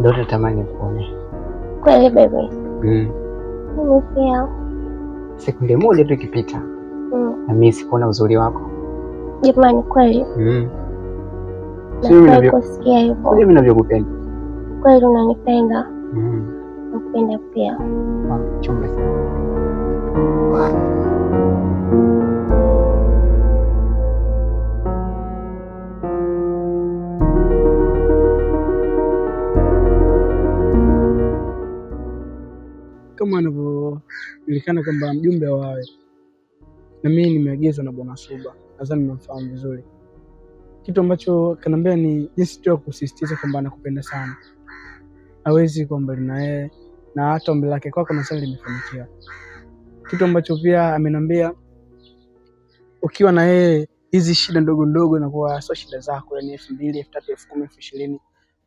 Ndio natamani kuone. Kweli baby. Mimi pia. Sekunde moja tu ikipita. Na mimi sikuona uzuri wako. Jamani kweli. Sio kusikia hivyo. Mimi ninavyokupenda. Kweli unanipenda. Nakupenda pia. Chunga sana. Kama anavyojulikana kwamba mjumbe wawe, na mimi nimeagizwa na Bwana Suba, nadhani mnafahamu vizuri. Kitu ambacho kanambia ni jinsi tu ya kusisitiza kwamba anakupenda sana, hawezi kwamba na yeye, na hata ombi lake kwako na sasa limefanikiwa. Kitu ambacho pia amenambia ukiwa na yeye hizi shida ndogo ndogo na kwa sio shida zako, yani 2000, 3000, 10,000, 20,000,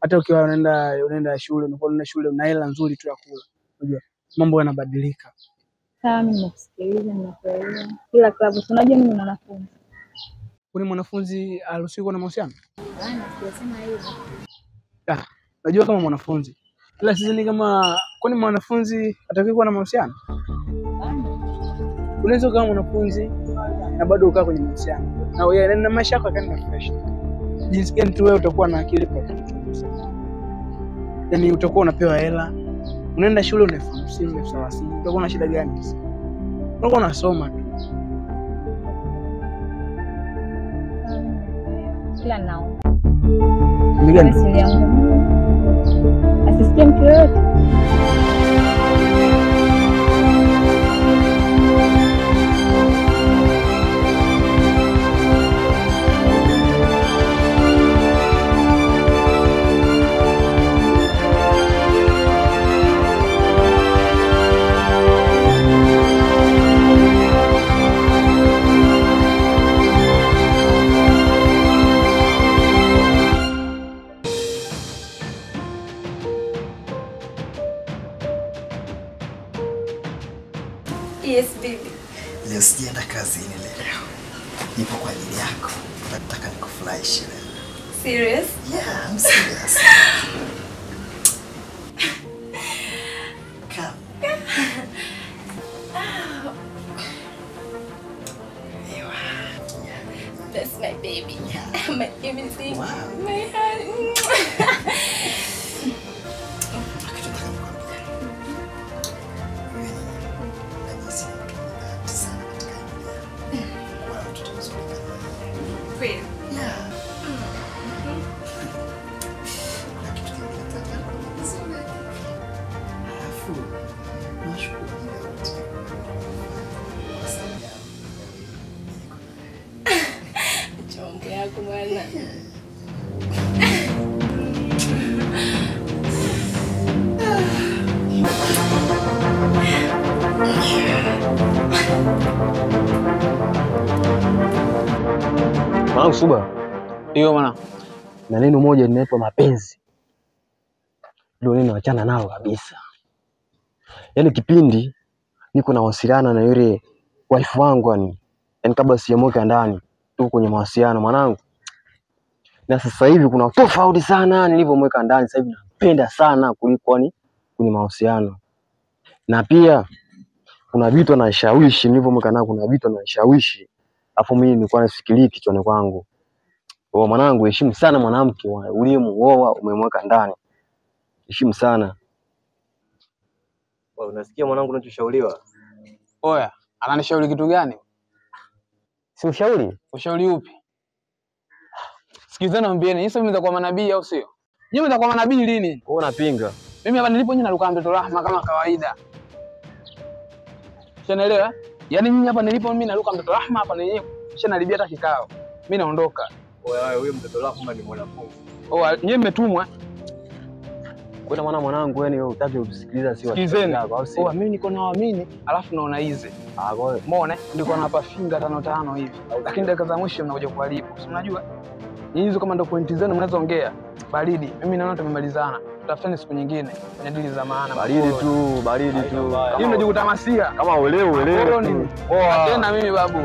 hata ukiwa unaenda shule, unaenda shule una hela nzuri tu ya kula, unajua mambo yanabadilika. Sawa, mimi nakusikiliza, ninakuelewa. Kila klabu unajua mimi ni mwanafunzi. Kuna mwanafunzi haruhusiwi kuwa na mahusiano? Bana, sijasema hivyo. Najua kama mwanafunzi. Ila sisi ni kama kwani mwanafunzi hatakiwi kuwa na mahusiano? Unaweza kama mwanafunzi na bado ukaa kwenye mahusiano. Na wewe na maisha yako yakaenda fresh. Jinsi gani tu wewe utakuwa na akili kwa kuchunguza. Yaani utakuwa unapewa hela. Unaenda shule una 50,000, 30,000. Utakuwa na shida gani sasa? Unakuwa unasoma tu. Kila nao. Nigani? Asisikie mtu yoyote. Yes, baby. Leo sijaenda kazini leo. Nipo kwa ajili yako. Nataka nikufurahishe leo. Serious? Yeah, I'm serious. Come. That's my baby. Yeah. My everything. Wow. My heart. Chongo yako bwana. Mwanangu Suba. Ndio bwana. Na neno moja linaitwa mapenzi. Ndio neno achana nalo kabisa. Yaani kipindi niko na wasiliana na yule wife wangu yani kabla sijamweka ndani, tuko kwenye mawasiliano mwanangu. Na sasa hivi kuna tofauti sana nilivyomweka ndani, sasa hivi napenda sana kuliko kwenye mahusiano. Na pia kuna vitu anashawishi nilivyomweka ndani, kuna vitu anashawishi. Afu mimi nilikuwa nafikiria kichwani kwangu. Mwanangu, heshimu sana mwanamke uliyemuoa umemweka ndani. Heshimu sana. Unasikia mwanangu unachoshauriwa? Oya, ananishauri kitu gani? Si ushauri? Ushauri upi? Sikizana ambieni, sasa mimi nitakuwa manabii au sio? Nyinyi mtakuwa manabii lini? Wewe unapinga. Mimi hapa nilipo nyinyi naruka mtoto Rahma kama kawaida. Unaelewa? Yaani nyinyi hapa nilipo mimi naruka mtoto Rahma hapa na yeye shanalibia hata kikao. Mimi naondoka. Oya, huyo mtoto Rahma ni mwanafunzi. Nyinyi mmetumwa. Kwa maana mwanangu wewe unataka kusikiliza si wasikilize au sio? Mimi niko naamini alafu naona hizi. Kwa hiyo umeona niko na hapa finga 5 hivi. Lakini dakika za mwisho mnakuja kuharibu. Si unajua? Hizo kama ndio pointi zenu mnaweza ongea. Baridi. Mimi naona tumemalizana. Tutafutane siku nyingine kwenye dili za maana. Baridi tu. Hii unajikuta masia. Kama uelewe nini? Tena mimi babu.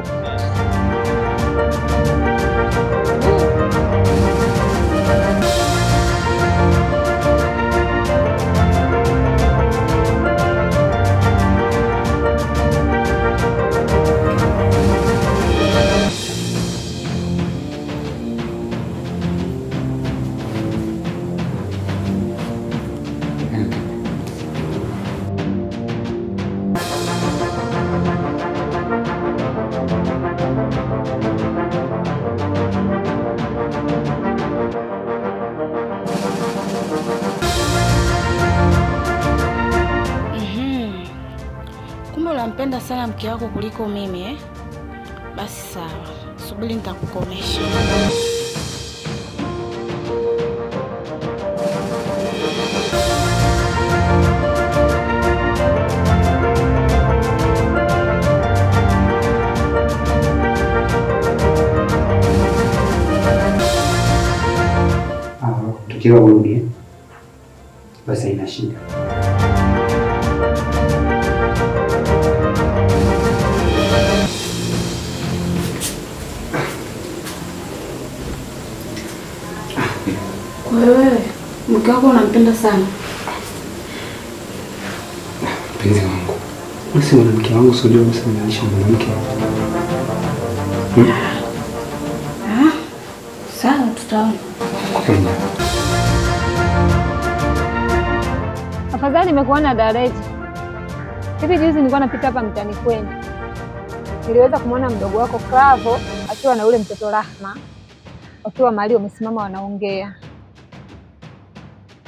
sana mke wako kuliko mimi eh? Basi sawa. Subiri nitakukomesha. Tukiwa urudi basi haina shida. Wewe, mke wako unampenda sana. Mpenzi wangu. Wewe mwanamke wangu sio ndio unasemanisha mwanamke. Sawa, tutaona. Afadhali nimekuona Dareti. Hivi juzi nilikuwa napita hapa mtaani kwenu. Niliweza kumuona mdogo wako Klavo akiwa na ule mtoto Rahma. Wakiwa mahali wamesimama wanaongea.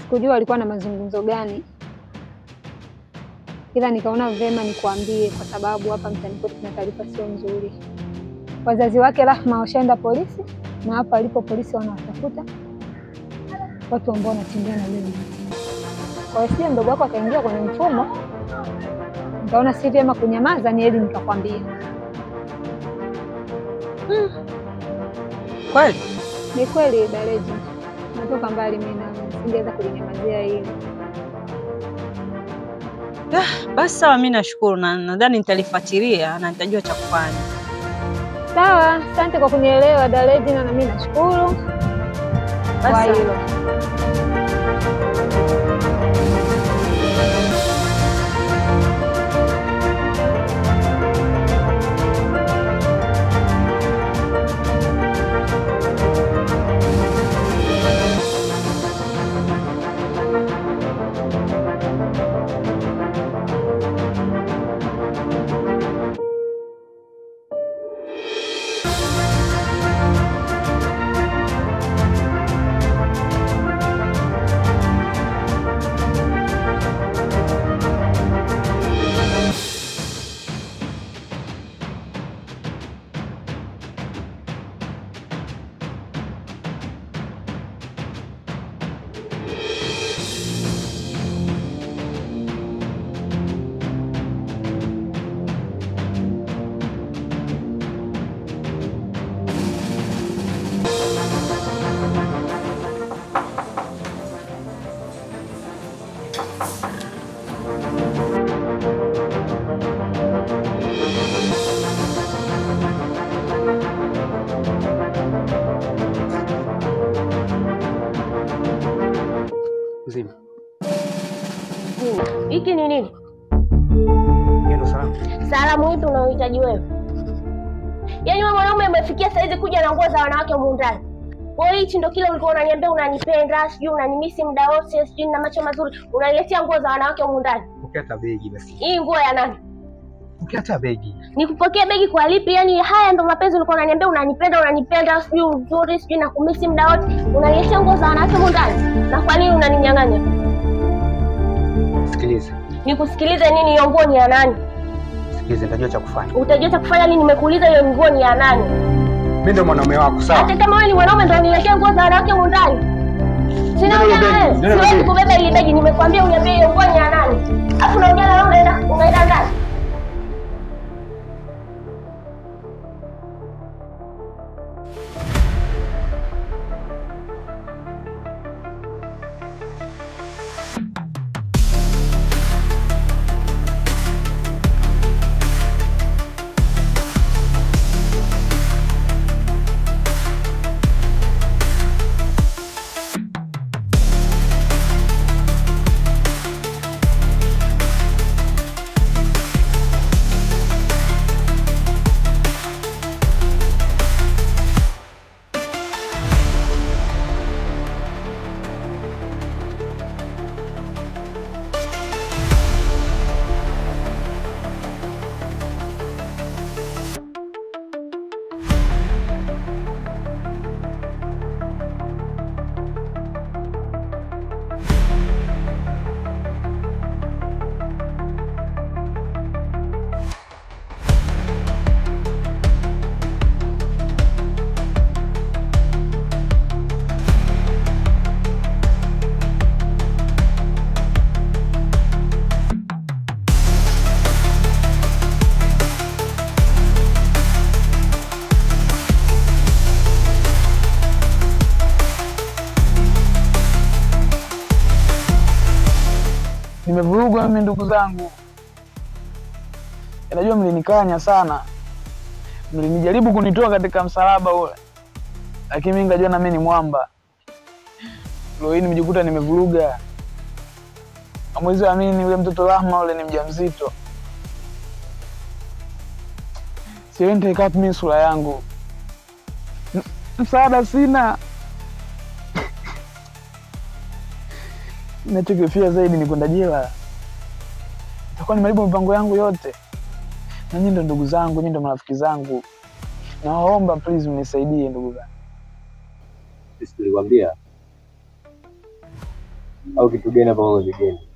Sikujua walikuwa na mazungumzo gani. Ila nikaona vema nikwambie kwa sababu hapa mtaani kwetu kuna taarifa sio nzuri. Wazazi wake Rahma washaenda polisi na hapa alipo polisi wanawatafuta watu ambao wanatembea na yule mtu. Kwa hiyo mdogo wako akaingia kwenye mfumo. Nikaona si vyema kunyamaza, ni heri nikakwambia. Kweli? Ni kweli Dareji. Natoka mbali mimi na singeweza kulinyamazia hili. Basi sawa, mimi nashukuru na nadhani nitalifuatilia na nitajua cha kufanya. Sawa, asante kwa kunielewa Dareji, na mimi nashukuru. Kwa hilo. Mzima. Hiki ni nini? Neno salamu. Salamu ipi unaohitaji wewe? Yaani wewe mwanaume umefikia saizi kuja na nguo za wanawake humu ndani. Wewe hichi ndio kile ulikuwa unaniambia unanipenda, sijui unanimisi muda wote, sijui na macho mazuri, unaniletea nguo za wanawake humu ndani. Pokea hata begi basi. Hii nguo ya nani? Pokea hata begi. Nikupokea begi kwa lipi? Yaani haya ndio mapenzi ulikuwa unaniambia unanipenda, sijui uzuri, sijui na kumisi muda wote. Unaniletea nguo za wanawake humu ndani. Na kwa nini unaninyang'anya? Sikiliza. Nikusikilize nini? Hiyo nguo ni ya nani? Sikiliza, nitajua cha kufanya. Utajua cha kufanya nini? Nimekuuliza hiyo nguo ni ya nani? Mimi ndo mwanaume wako, sawa? Hata kama wewe ni mwanaume ndio uniletea nguo za wanawake humu ndani. Sina wewe. Siwezi kubeba ile begi, nimekwambia uniambie hiyo nguo ni ya nani. Alafu unaongea na wewe unaenda ndani. mnajua mimi ndugu zangu. Najua mlinikanya sana. Mlinijaribu kunitoa katika msalaba ule. Lakini mimi ngajua na mimi ni mwamba. Leo hii nimejikuta nimevuruga. Hamwezi amini yule mtoto Rahma ule ni mjamzito. Siende kapi mimi sura yangu. Msaada sina. Ninachokifia zaidi ni kwenda jela. Itakuwa nimeharibu mipango yangu yote. Na nyinyi ndo ndugu zangu, nyinyi ndo marafiki zangu. Naomba please mnisaidie ndugu zangu. Sisi tulikwambia. Au kitu gani hapa kwa vigeni?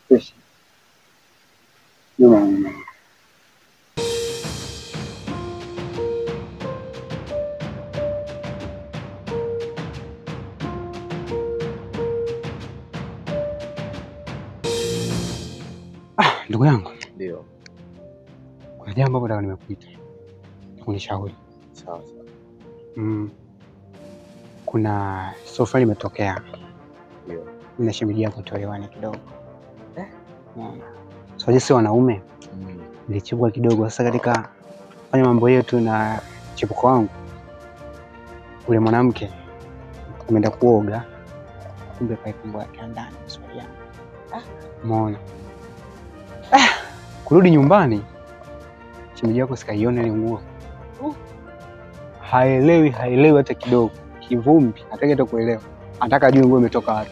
Fresh. Nyuma. Ndugu yangu. Ndio. Kuna jambo bado nimekuita. Kunishauri. Sawa sawa. Kuna sofa limetokea. Ndio. Ninashimilia kutolewana kidogo. So sisi wanaume nilichibwa kidogo sasa katika fanya mambo yetu na chipuko wangu. Ule mwanamke ameenda kuoga. Kumbe paipu yake ndani swali yangu. Umeona? Kurudi nyumbani shemeji yako sikaiona ile nguo. Haelewi hata kidogo. Kivumbi, hataki hata kuelewa. Anataka ajue nguo imetoka wapi.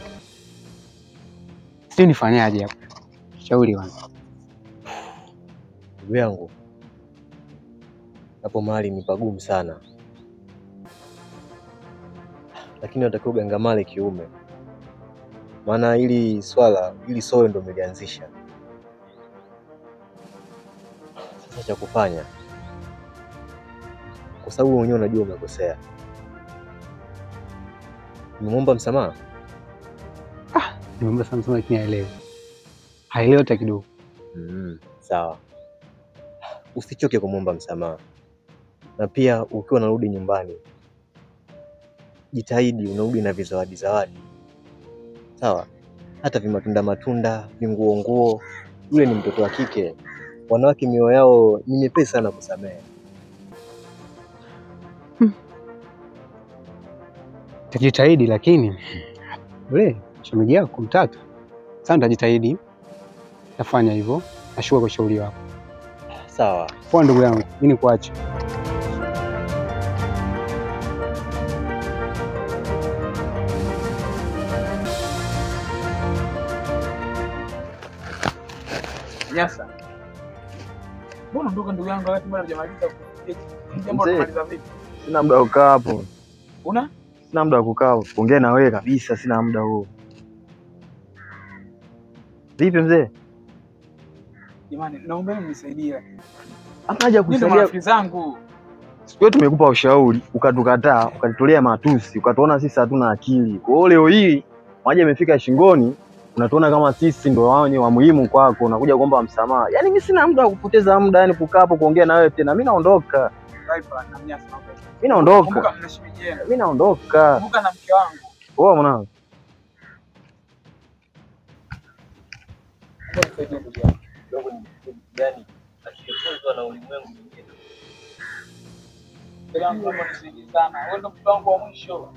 Sio nifanyaje hapo? Shauri wangu. Ndugu yangu. Hapo mahali ni pagumu sana. Lakini unatakiwa ugangamale kiume. Maana hili swala, hili soe ndo umelianzisha. Sasa cha kufanya. Kwa sababu mwenyewe unajua umekosea. Nimeomba msamaha? Nimeomba msamaha lakini haelewi. Haelewi hata kidogo. Sawa. Usichoke kumuomba msamaha. Na pia ukiwa unarudi nyumbani, jitahidi unarudi na zawadi. Sawa? Hata matunda, nguo. Yule ni mtoto wa kike. Wanawake mioyo yao ni nyepesi sana kusamehe. Tajitahidi lakini yule shemeji yako mtata. Sasa nitajitahidi. Nafanya hivyo. Nashukuru kwa ushauri wako. Sawa. Poa ndugu yangu, mimi nikuache. Nyasa. Mbona ndoka ndugu yangu wakati mbona hujamaliza kufikiri? Jambo tunamaliza vipi? Sina muda wa kukaa hapo. Una? Sina muda wa kukaa kuongea na wewe kabisa, sina muda huo. Vipi mzee? Jamani, naomba mnisaidie. Hapa haja kusaidia. Ndio marafiki zangu. Siku tumekupa ushauri, ukatukataa, ukatutolea matusi, ukatuona sisi hatuna akili. Kwa hiyo leo hii maji imefika shingoni, unatuona kama sisi ndio wao wa muhimu kwako, unakuja kuomba msamaha. Yaani mimi sina muda wa kupoteza muda, yani kukaa hapo kuongea na wewe tena. Mimi naondoka. Mimi naondoka. Mimi naondoka. Kumbuka na mke wangu. Poa mwanangu. Gani? Asiyefunzwa na ulimwengu mwingine. Bila mtu mnisaidie sana. Wewe ndo mtu wangu wa mwisho.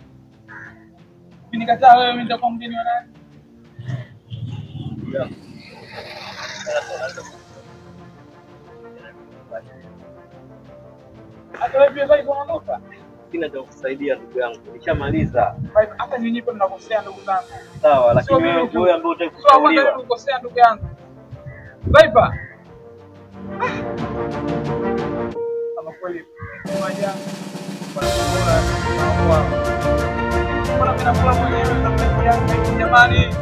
Ukinikataa wewe mimi nitakuwa mgeni wa nani? Hata wewe pia sasa unaondoka. Sina cha kukusaidia ndugu yangu. Nishamaliza. Hata nyinyi pia mnakosea ndugu zangu. Sawa, lakini wewe ambaye unataka kusaidia. Sio unakosea ndugu yangu. Viper. Kama kweli moja Mbona mimi nakula mwenyewe na pesa yangu jamani?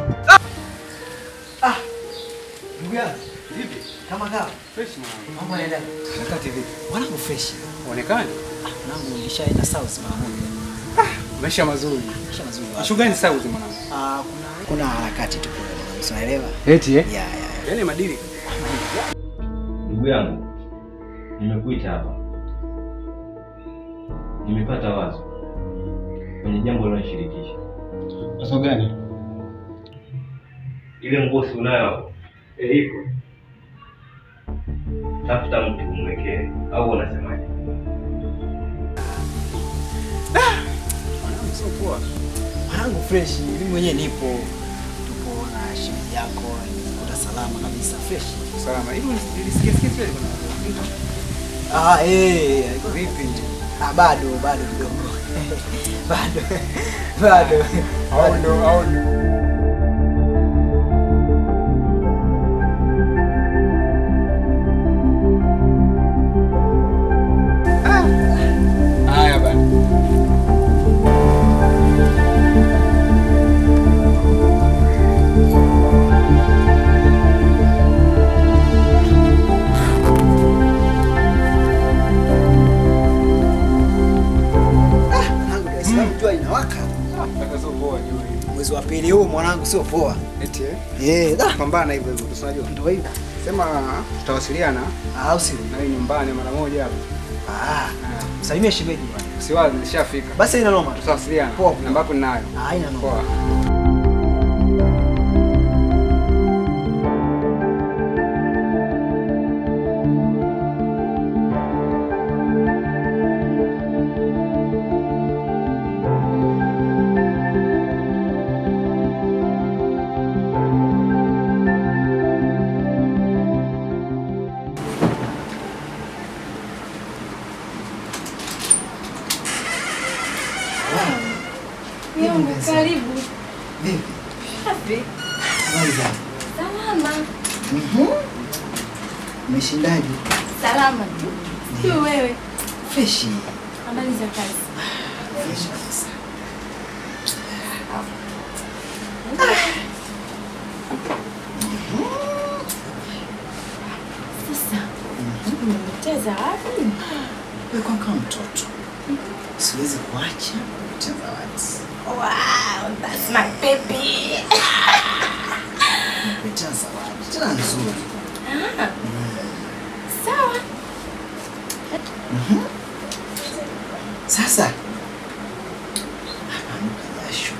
Ndugu yangu, vipi? Kama kawa? Fresh mwanangu. Mambo yanaenda. Wakati vipi? Wanangu fresh. Uonekane? Mwanangu nilishaenda South mara moja. Maisha mazuri. Maisha mazuri. Shugani South mwanangu? Kuna harakati tu kule mwanangu. Unaelewa? Eti Yeah. Yaani madili. Ndugu yangu, nimekuita hapa. Nimepata wazo. kwenye jambo linaloshirikisha. Wazo gani? Ile nguo si unayo? Ipo. Tafuta mtu umwekee au unasemaje? Mwanangu sio poa. Mwanangu fresh, mimi mwenyewe nipo. Tupo na shemeji yako, nikuta salama kabisa, fresh. Salama. Hivi nilisikia fresh kuna. Iko vipi? Bado kidogo. Bado. Au haya bana. Jua inawaka. Sio poa jua hili. Mwezi wa pili huu mwanangu sio poa. Eti pambana hivyo tunajua. Ndio hivyo. Sema tutawasiliana au si na wewe nyumbani mara moja hapa. Salimia shemeji bwana. Siwazi nishafika. Basi ina noma. Tutawasiliana. Poa. Namba yako ninayo. Haina noma. Poa. Karibu. Vipi? Safi. Mwanza. Salama. Umeshindaje? Salama tu. Sio wewe. Fresh. Habari za kazi? Fresh kabisa. Sasa. Umecheza wapi? Wewe kama mtoto. Siwezi kuacha kucheza zawadi. Wow, that's my baby. Nimekuletea zawadi tena nzuri. Sawa. Sasa hapa jasho.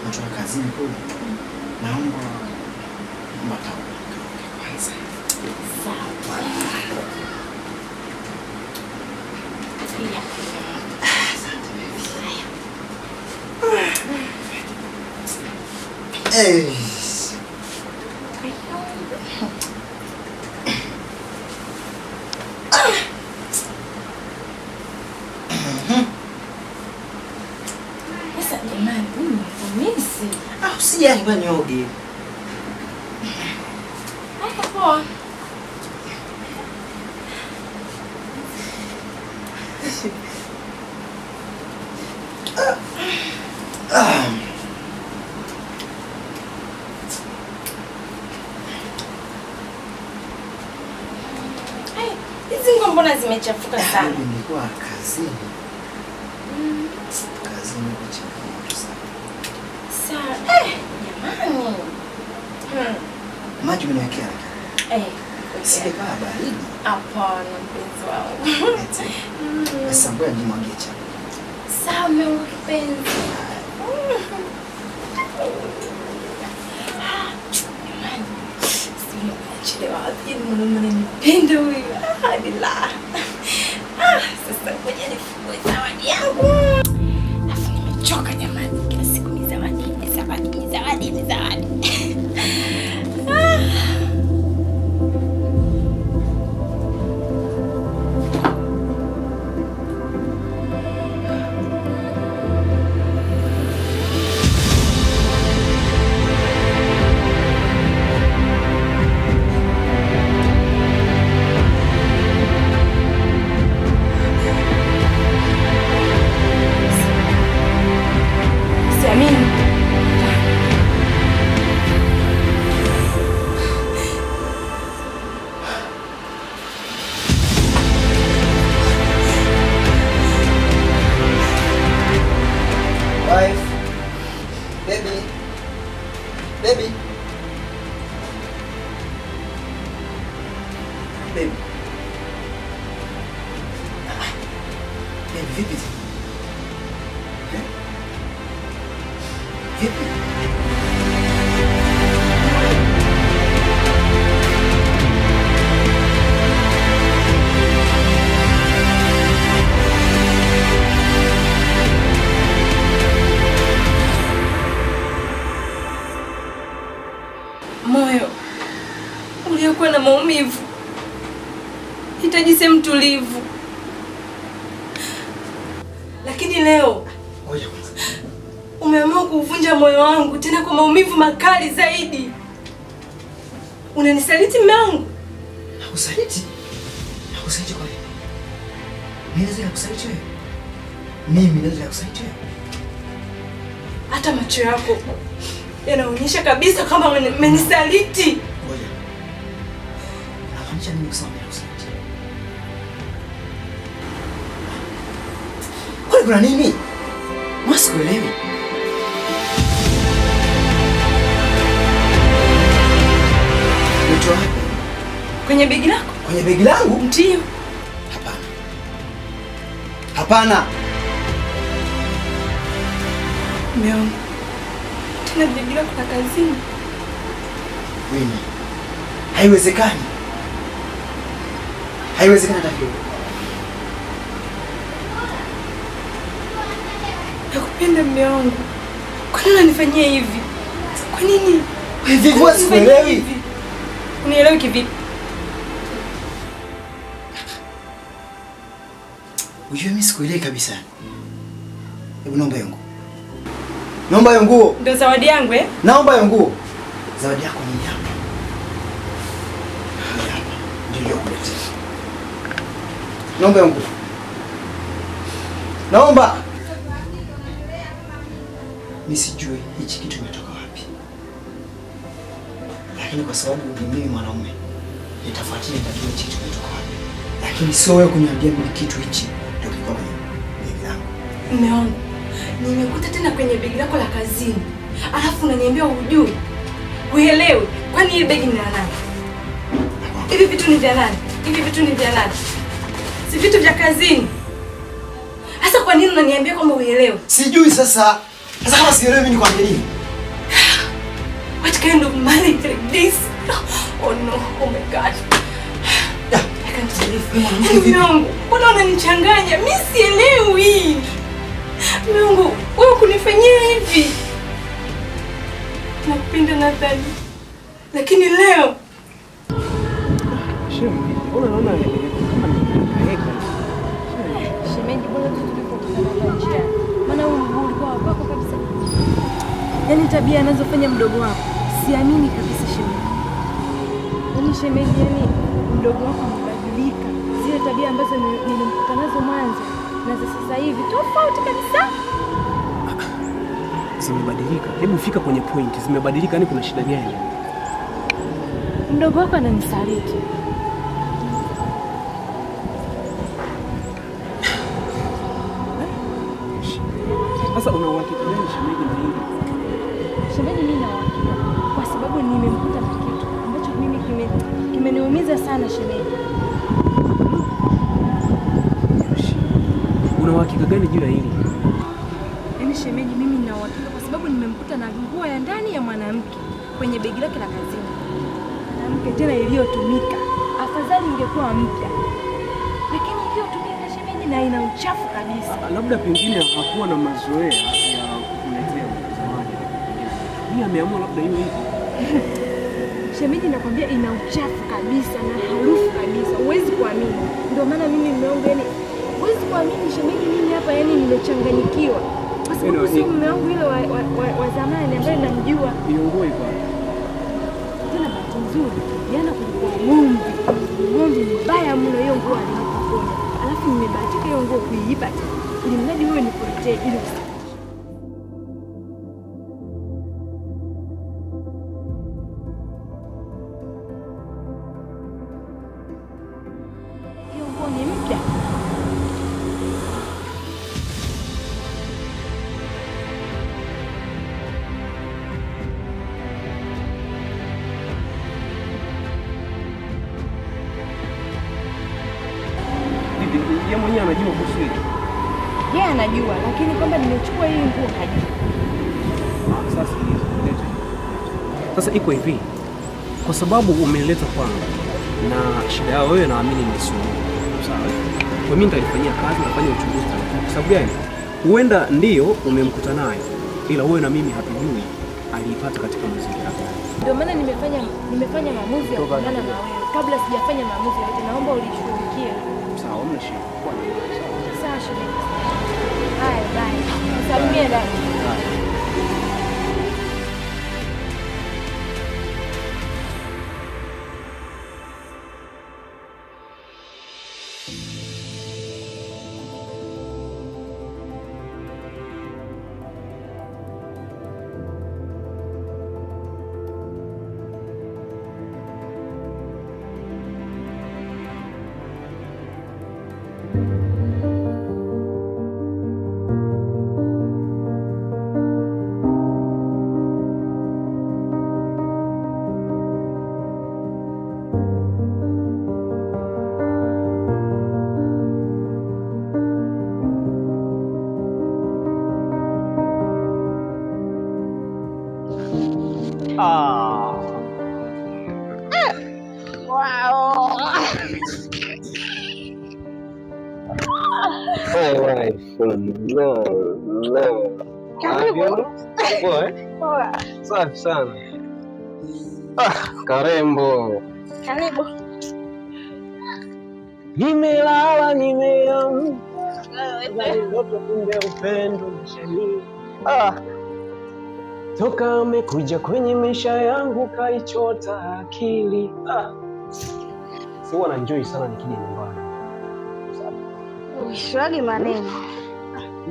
Natoka kazini kule. Naomba kwanza. Sawa. Hey. Sasa jamani, umefumisi. Usijali bwana nioge. Haya poa. Hizi nguo mbona zimechafuka sana? Nilikuwa kazini. Kazini kwa changamoto sana. Sawa. Jamani. Maji umeniwekea. Sijakaa baridi. Hapana mpenzi wangu. Sasa ngoja nimwagie chai. Sawa mpenzi. Chelewa wapi mwanaume ananipenda huyu. Bila. Sasa ngoja nifungue zawadi yangu. Alafu nimechoka jamani. Kila siku ni zawadi. Baby. Baby, vipi? moyo uliokuwa na maumivu, hitaji sehemu tulivu. Lakini leo umeamua kuvunja moyo wangu tena kwa maumivu makali zaidi. Unanisaliti mume wangu? Nakusaliti? Nakusaliti kwa nini? Mimi naweza kukusaliti wewe? Mimi naweza kukusaliti wewe? Hata macho yako yanaonyesha kabisa kama umenisaliti. Ngoja. Unafanya nini kusema kusaliti? Kwani kuna nini? Mwasikuelewi. Mtoa kwenye begi lako? Kwenye begi langu? Ndio. Hapana. Hapana. Meo. Tena begi lako la kazini. Wini. Haiwezekani. Haiwezekani hata kidogo. Nakupenda mume wangu. Kwa nini unanifanyia hivi? Kwa nini? Hivi kwa sikuelewi. Unielewi kivipi? Ujue mimi sikuelewi kabisa. Hebu naomba hiyo nguo. Naomba hiyo nguo. Ndio zawadi yangu eh? Naomba hiyo nguo. Zawadi yako ni hapa. Ndio kuletea. Naomba hiyo nguo. Naomba. Mimi sijui hichi kitu kimetoka wapi. Lakini kwa sababu ni mimi mwanaume, nitafuatilia nitajua hichi kitu kimetoka wapi. Lakini sio wewe kuniambia mimi kitu hichi ndio kilikuwa kwenye begi langu. Mume wangu, nimekuta tena kwenye begi lako la kazini. Alafu unaniambia hujui. Uelewe, kwani hili begi ni la nani? Hivi vitu ni vya nani? Hivi vitu ni vya nani? Si vitu vya kazini. Sasa kwa nini unaniambia kwamba uelewe? Sijui sasa. Sasa kama sielewi mimi nikwambie nini? What kind of marriage like this? Oh no, oh my God. I can't believe. Mume wangu, mbona unanichanganya? Mimi sielewi. Mume wangu, wewe kunifanyia hivi. Nakupenda Nathan. Lakini leo Unaona shemeji, bora tu tulipokutana njia. Maana huyu mguu ulikuwa wako kabisa. Yaani tabia anazofanya mdogo wako, siamini kabisa shemeji. Yaani shemeji, yaani mdogo wako amebadilika. Zile tabia ambazo nilimkuta nazo mwanzo na za sasa hivi tofauti kabisa. Zimebadilika. Hebu fika kwenye point. Zimebadilika, yani kuna shida gani? Mdogo wako ananisaliti. Sasa una uhakika gani shemeji na hili? Shemeji, mimi na uhakika kwa sababu nimemkuta na kitu ambacho mimi kimeniumiza sana shemeji. Una uhakika gani juu ya hili? Yaani shemeji, mimi nina uhakika kwa sababu nimemkuta na nguo ya ndani ya mwanamke kwenye begi lake la kazini. Mwanamke tena iliyotumika. Afadhali ingekuwa mpya. Lakini iliyotumika shemeji na ina uchafu kabisa. Labda pengine hakuwa na mazoea ya kukuletea zawadi. Yeye ameamua labda iwe hivi. Shemeji, nakwambia ina uchafu kabisa na harufu kabisa. Huwezi kuamini. Ndio maana mimi nimeomba, yani huwezi kuamini shemeji, mimi hapa yani nimechanganyikiwa. Kwa sababu sio mume wangu yule wa zamani ambaye namjua. Hiyo nguo iko tena bahati nzuri, jana kulikuwa ng'ombe mbaya mno, hiyo nguo alinipokonya. Alafu nimebahatika hiyo nguo kuiiba tena. Ili mradi wewe nikuletee ili hiyo nguo ni mpya. Yeye mwenyewe anajua kuhusu hili. Yeye anajua, lakini kwamba nimechukua hii nguo hajui. Sasa iko hivi. Kwa sababu umeleta kwangu na shida yao wewe, naamini ni suluhu. Sawa? Kwa mimi nitalifanyia kazi, nafanya uchunguzi. Kwa sababu gani? Huenda ndio umemkuta naye, ila wewe na mimi hatujui aliipata katika mazingira gani. Ndio maana nimefanya maamuzi ya kuungana na wewe. Kabla sijafanya maamuzi yote, naomba ulishughulikie. Sawa, hamna shida. Sawa shemeji. Haya, bye. Salimia dada. Safi sana. Karembo. Karibu. Nimelala nimeamka. Ndoto kumbe upendo mshani. Toka amekuja kwenye maisha yangu kaichota akili. Siwa na enjoy sana nikija nyumbani. Ushwagi maneno.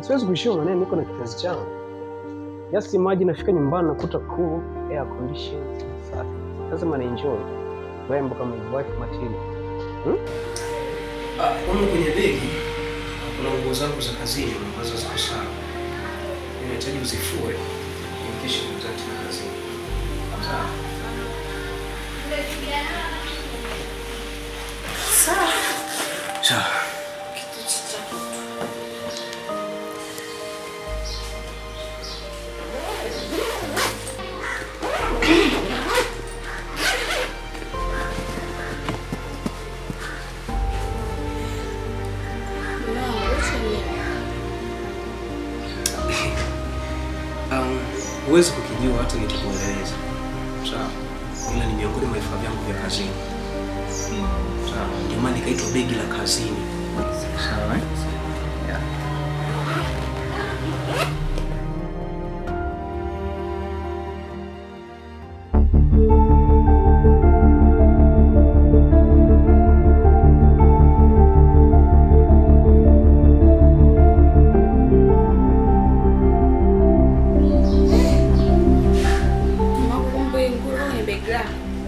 Siwezi kuishia maneno, niko na kizazi changu. Just imagine nafika nyumbani nakuta cool air condition. Lazima na enjoy. Rembo kama wife material. Kama kwenye begi kuna nguo zangu za kazini ambazo ziko sawa. Ninahitaji uzifue ili kesho nitati na kazini. Sawa. Huwezi kukijua hata nikikueleza. Sawa. Ila ni miongoni mwa vifaa vyangu vya kazini. Sawa. Ndio maana nikaitwa begi la kazini. Sawa. Yeah.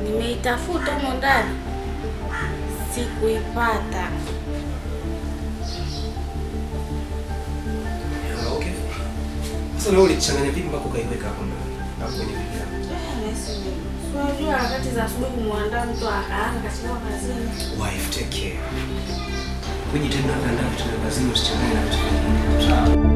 Nimeitafuta huko ndani sikuipata. Okay. Sasa leo ulichanganya vipi mpaka ukaiweka hapo ndani? Hapo kwenye begi. Unajua wakati za asubuhi kumwandaa mtu akaanza kachelewa kazini. Wife, take care. Kwenye tendo anaandaa vitu vya kazini usichanganye na vitu vingine. Sawa.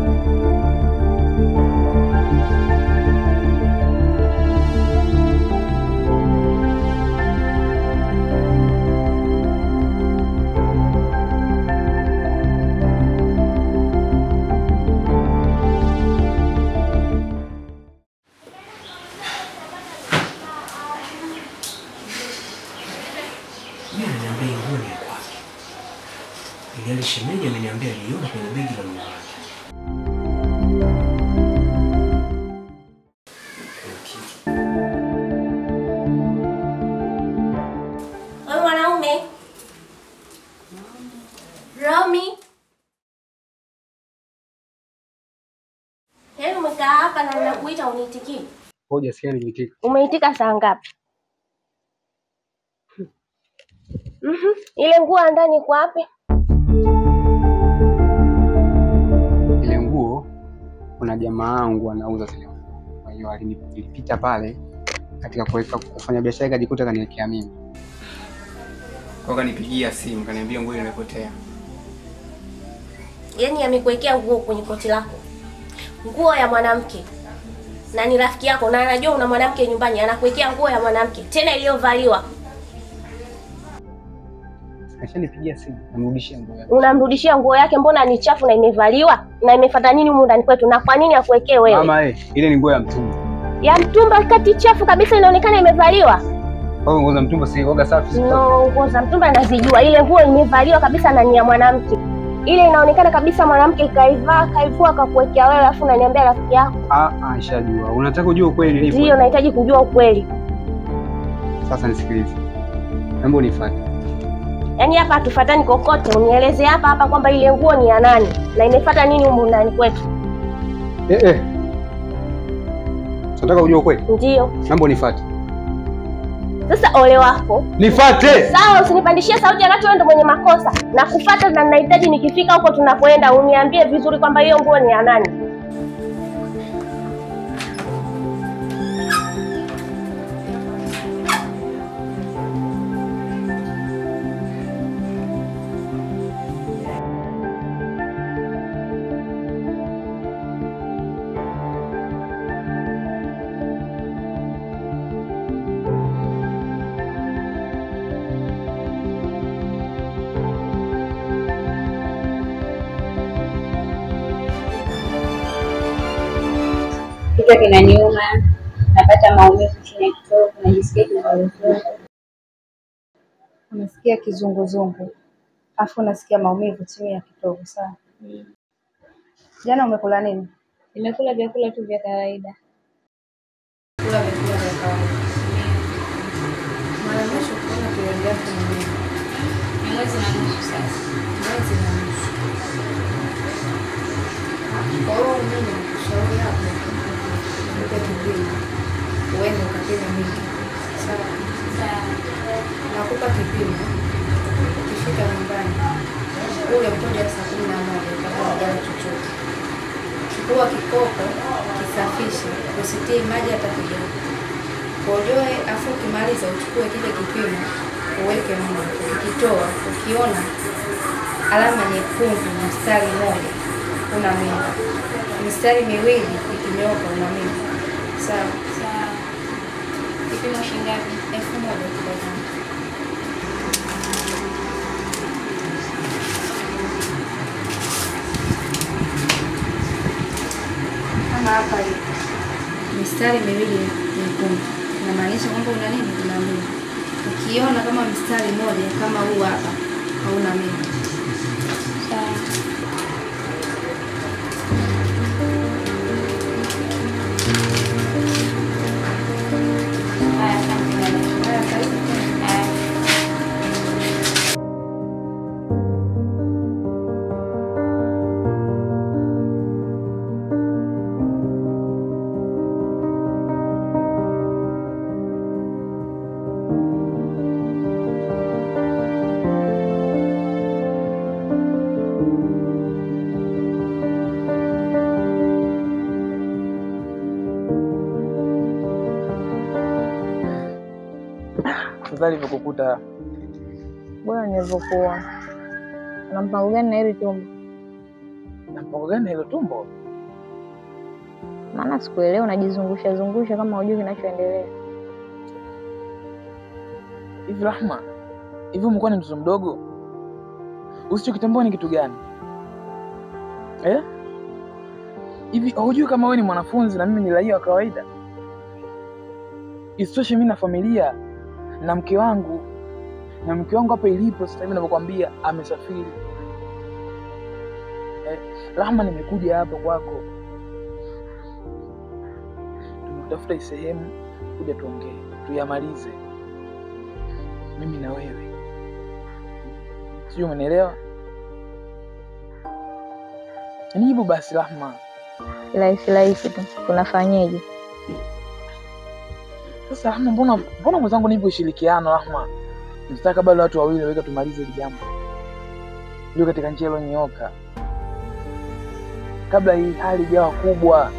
Ile shemeji ameniambia aliona kwenye begi la mume wake. Wewe mwanaume. Romi. Hebu umekaa hapa na ninakuita uniitikii. Ngoja sikia niitika. Umeitika saa ngapi? Ile nguo ndani iko wapi? Ile nguo kuna jamaa wangu anauza zile nguo. Kwa hiyo alinipita pale katika kufanya biashara akajikuta kaniwekea mimi. Kwa kanipigia simu kaniambia nguo imepotea. Yaani amekuwekea nguo kwenye koti lako. Nguo ya mwanamke. Na ni rafiki yako na anajua una mwanamke nyumbani, anakuwekea nguo ya mwanamke tena iliyovaliwa. Kashanipigia simu, namrudishia nguo yake. Unamrudishia nguo yake, mbona ni chafu na imevaliwa? Na imefuata nini humu ndani kwetu? Na kwa nini akuwekee wewe? Mama ile ni nguo ya mtumwa. ya mtumba kati chafu kabisa, inaonekana imevaliwa. Wewe nguo za mtumba si oga safi? No, nguo za mtumba nazijua. Ile nguo imevaliwa kabisa na ni ya mwanamke. Ile inaonekana kabisa mwanamke kaivua akakuwekea wewe, alafu unaniambia rafiki yako. Nishajua. Unataka kujua ukweli lipo? Ndio, nahitaji kujua ukweli. Sasa nisikilize. Naomba unifuate. Yaani hapa hatufuatani kokote, unieleze hapa kwamba ile nguo ni ya nani na imefuata nini humu ndani kwetu. Unataka kujua ukweli? Ndio. Naomba unifuate. Sasa ole wako. Nifuate. Sawa, usinipandishie sauti wakati wewe ndio mwenye makosa. Na kufuata na ninahitaji nikifika huko tunapoenda uniambie vizuri kwamba hiyo nguo ni ya nani. Kichwa kinaniuma, napata maumivu chini ya kitovu, najisikia kizunguzungu. Unasikia kizunguzungu, afu unasikia maumivu chini ya kitovu, sawa? Jana umekula nini? Nimekula vyakula tu vya kawaida. Kula vyakula vya kawaida. Mara mwisho kuna kiongea kwa nini? Mwezi na nusu sasa. Mwezi na nusu. Kwa hiyo mimi nakushauri hapo. Uende ukapime mimi. Sawa. Nakupa kipimo. Ukifika nyumbani ule mtoto wa saa 11 kabla hajala chochote. Chukua kikopo, kisafishe, usitie maji hata kidogo. Kojoe, afu ukimaliza uchukue kile kipimo, uweke mlo. Ukitoa, ukiona alama nyekundu mstari mmoja, una mimba. Mistari miwili ikinyooka una mimba. Sawa. Sawa. Kipimo shilingi ngapi? 1000 kidogo. Kama hapa mistari miwili nyekundu, inamaanisha kwamba una nini? Una mimba. Ukiona kama mstari mmoja kama huu hapa, hauna mimba. Sawa. Sasa nilivyokukuta. Bwana nilivyokuwa. Una mpango gani na hili tumbo? Na mpango gani na hilo tumbo? Maana sikuelewa, unajizungusha zungusha kama hujui kinachoendelea. Hivi Rahma, hivi umekuwa ni mtoto mdogo? Usichokitambua ni kitu gani? Hivi hujui kama wewe ni mwanafunzi na mimi ni raia wa kawaida? Isitoshe mimi na familia na mke wangu hapa ilipo sasa hivi ninapokuambia amesafiri. Rahma, nimekuja hapa kwako. Tumetafuta sehemu kuja tuongee, tuyamalize. Mimi na wewe. Sijui umenielewa? Nijibu basi Rahma. Rahisi tu. Tunafanyaje? Sasa Rahma, mbona mwenzangu nipo ushirikiano Rahma? Nataka bado watu wawili waweka tumalize hili jambo. Ndio katika njia iliyonyooka. Kabla hii hali ijawa kubwa,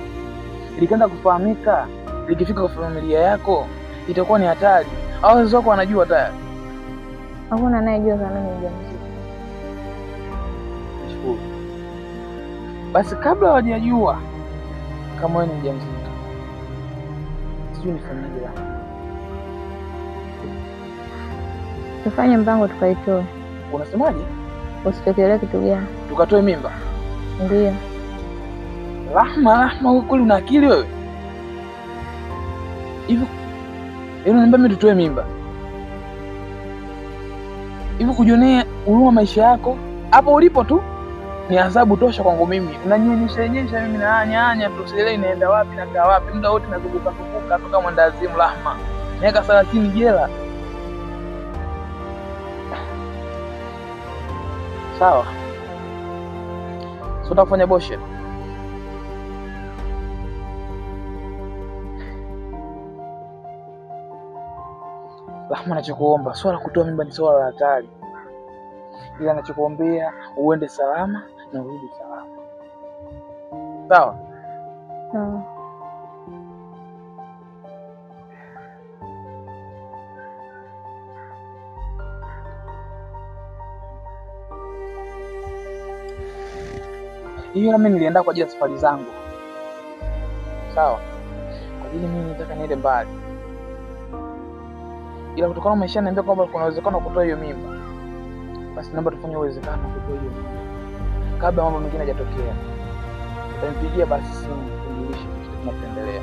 ilianza kufahamika, likifika kwa familia yako itakuwa ni hatari. Au wazazi wako wanajua tayari? Hakuna anayejua kama mimi ni mjamzito. Nashukuru. Basi kabla hawajajua kama wewe ni mjamzito, sijui nifanyaje Rahma. Tufanye mpango tukaitoe. Unasemaje? Usitokelee kitu gani? Tukatoe mimba? Ndio. Rahma, wewe kweli una akili wewe? Hivi unaniambia mimi tutoe mimba? Hivi kujionea huruma maisha yako hapo ulipo tu ni adhabu tosha kwangu mimi. Unanyonyesha mimi na nyanya tu, sielewi inaenda wapi na kaa wapi. Muda wote nazunguka toka mwandazimu Rahma. Miaka 30 jela. Sawa. Sio utafanya boshe. Rahma, nachokuomba swala kutoa mimba ni swala la hatari. Ila nachokuombea uende salama na urudi salama. Sawa? Sawa. Hiyo mimi nilienda kwa ajili ya safari zangu. Sawa? Kwa ajili mimi nataka niende mbali. Ila kutokana na maisha niambia kwamba kuna uwezekano kutoa hiyo mimba. Basi naomba tufanye uwezekano kutoa hiyo mimba. Kabla mambo mengine hayajatokea. Utanipigia basi simu kunijulisha kitu kinachoendelea.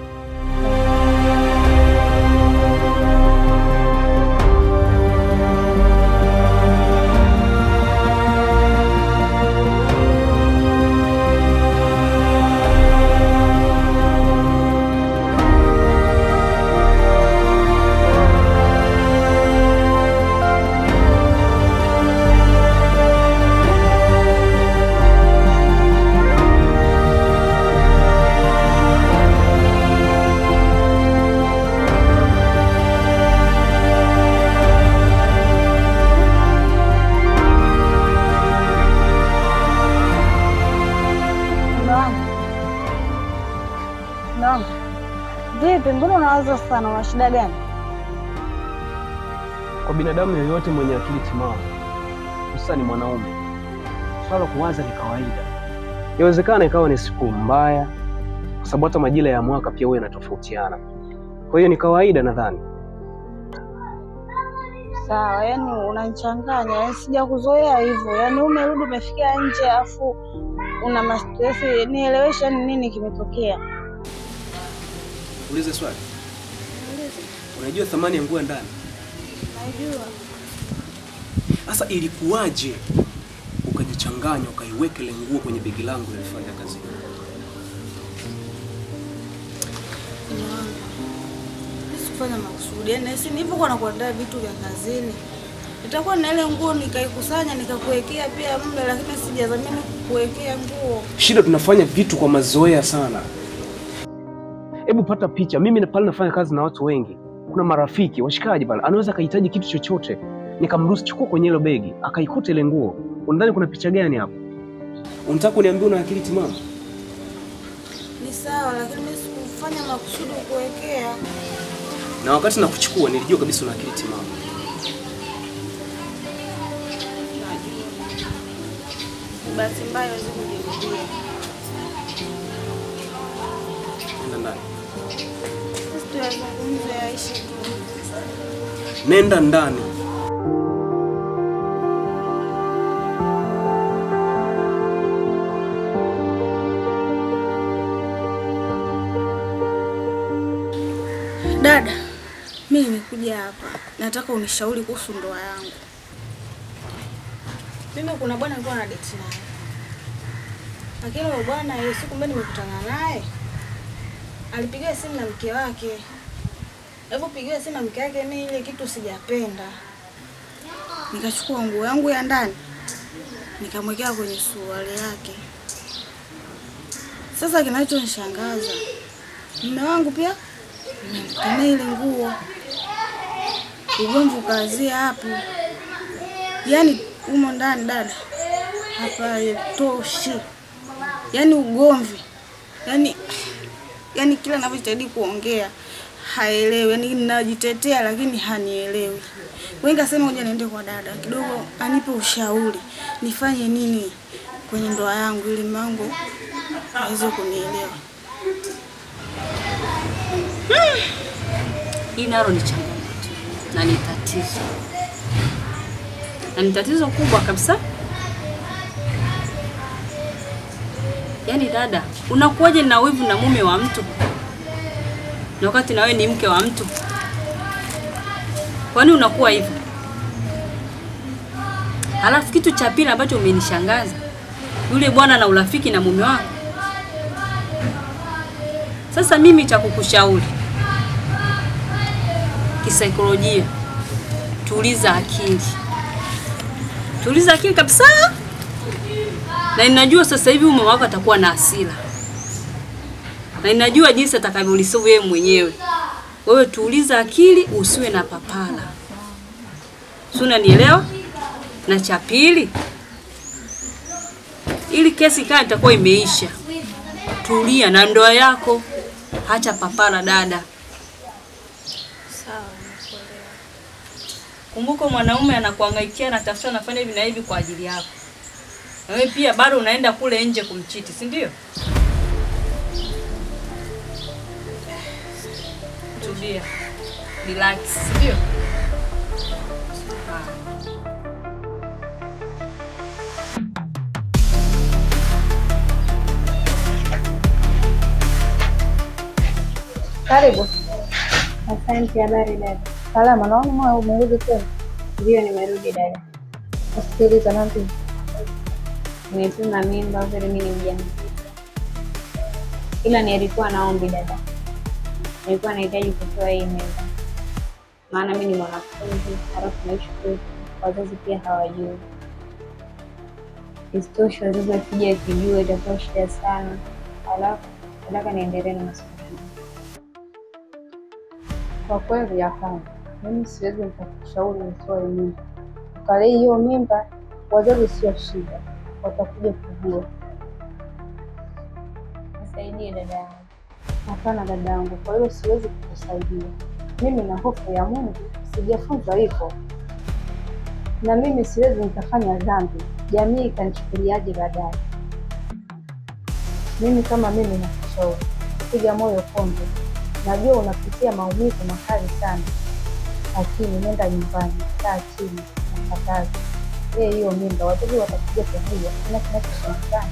Vipi, mbona unawaza sana? Una shida gani? Kwa binadamu yoyote mwenye akili timamu, hususan ni mwanaume, swala kuwaza ni kawaida. Inawezekana ikawa ni siku mbaya, kwa sababu hata majira ya mwaka pia huwa yanatofautiana. Kwa hiyo ni kawaida nadhani. Sawa, yani unanichanganya. Yani sijakuzoea hivyo. Yani umerudi umefikia nje afu una mastress. Nielewesha ni nini kimetokea? Ulize swali. Unajua thamani ya nguo ndani? Najua. Sasa ilikuwaje ukajichanganya ukaiweka ile nguo kwenye begi langu nilifanya kazi? Sikufanya makusudi. Yani si nilipokuwa nakuandaa vitu vya kazini. Itakuwa na ile nguo nikaikusanya nikakuwekea pia mume, lakini sijadhamini kukuwekea nguo. Shida tunafanya vitu kwa mazoea sana. Hebu pata picha, mimi pale nafanya kazi na watu wengi. Kuna marafiki, washikaji pale, anaweza akahitaji kitu chochote. Nikamruhusu chukua kwenye ile begi, akaikuta ile nguo. Unadhani kuna picha gani hapo? Unataka kuniambia una akili timamu? Ni sawa, lakini mimi sikufanya makusudi kukuwekea. Na wakati nakuchukua nilijua kabisa una akili timamu. Basi mbaya zikujirudia. Nenda ndani. Sisi tuyazungumze yaishi tu. Nenda ndani. Dada, mimi nimekuja hapa. Nataka unishauri kuhusu ndoa yangu. Mimi kuna bwana nilikuwa na date naye. Lakini yule bwana ile siku mbele nimekutana naye. Alipigia simu na mke wake. Alipopigia simu na mke wake mimi ile kitu sijapenda. Nikachukua nguo yangu ya ndani. Nikamwekea kwenye suruali yake. Sasa kinachonishangaza, mume wangu pia nimemkana ile nguo. Ugomvi ukaanzia hapo. Yaani umo ndani dada. Hapa haitoshi. Yaani ugomvi. Yaani kila ninapojitahidi kuongea haelewi. Yaani ninajitetea lakini hanielewi. Wengi kasema ngoja niende kwa dada kidogo anipe ushauri. Nifanye nini kwenye ndoa yangu ili mangu aweze kunielewa. Hii nalo ni changamoto na ni tatizo. Na ni tatizo kubwa kabisa. Yaani dada, unakuwaje na wivu na mume wa mtu? na wakati na wewe ni mke wa mtu? Kwani unakuwa hivyo? Halafu kitu cha pili ambacho umenishangaza, yule bwana na urafiki na mume wako. Sasa mimi cha kukushauri kisaikolojia, tuliza akili. Tuliza akili kabisa. Na ninajua sasa hivi mume wako atakuwa na hasira. Na ninajua jinsi atakavyolisoma yeye mwenyewe. Wewe tuliza akili, usiwe na papala. Si unanielewa? Na cha pili, ili kesi kama itakuwa imeisha, tulia na ndoa yako. Acha papala dada. Sawa, nakuelewa. Kumbuka mwanaume anakuhangaikia na tafuta anafanya hivi na hivi kwa ajili yako. Na wewe pia bado unaenda kule nje kumchiti, si ndio? Tulia. Relax, si ndio? Karibu. Asante. Habari dada? Salama. Naona umerudi tena. Ndio, nimerudi dada. Usikiliza napi. Nimepima mimba, vile mimi ni mjamzito. Ila nilikuwa naombi dada. Nilikuwa nahitaji kutoa hii mimba. Maana mimi ni mwanafunzi, halafu naishi kwetu. Wazazi pia hawajui. Isitoshe wazazi wakija kijua itakuwa shida sana. Halafu nataka niendelee na masomo. Kwa kweli hapana. Mimi siwezi nikakushauri utoe mimba. Kale hiyo mimba wazazi sio shida. Watakuja kujua. Nisaidie dada yangu. Hapana dada yangu, kwa hiyo siwezi kukusaidia. Mimi na hofu ya Mungu, sijafunzwa hivyo. Na mimi siwezi nikafanya dhambi. Jamii ikanichukuliaje baadaye? Mimi kama mimi nakushauri, piga moyo konde. Najua unapitia maumivu makali sana. Lakini nenda nyumbani, kaa chini, tafakari. Hiyo mimba wazazi watakuja kujua kile kinachoshangaza.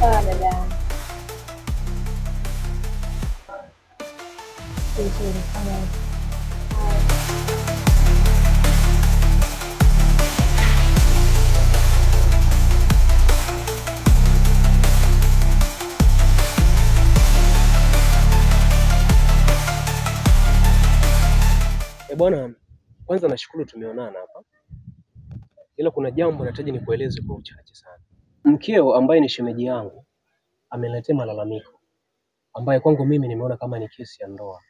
Sawa dada yangu. Vizuri sana. Bwana, kwanza nashukuru tumeonana hapa. Ila kuna jambo nahitaji nikueleze kwa uchache sana. Mkeo ambaye ni shemeji yangu ameletea malalamiko ambaye kwangu mimi nimeona kama ni kesi ya ndoa.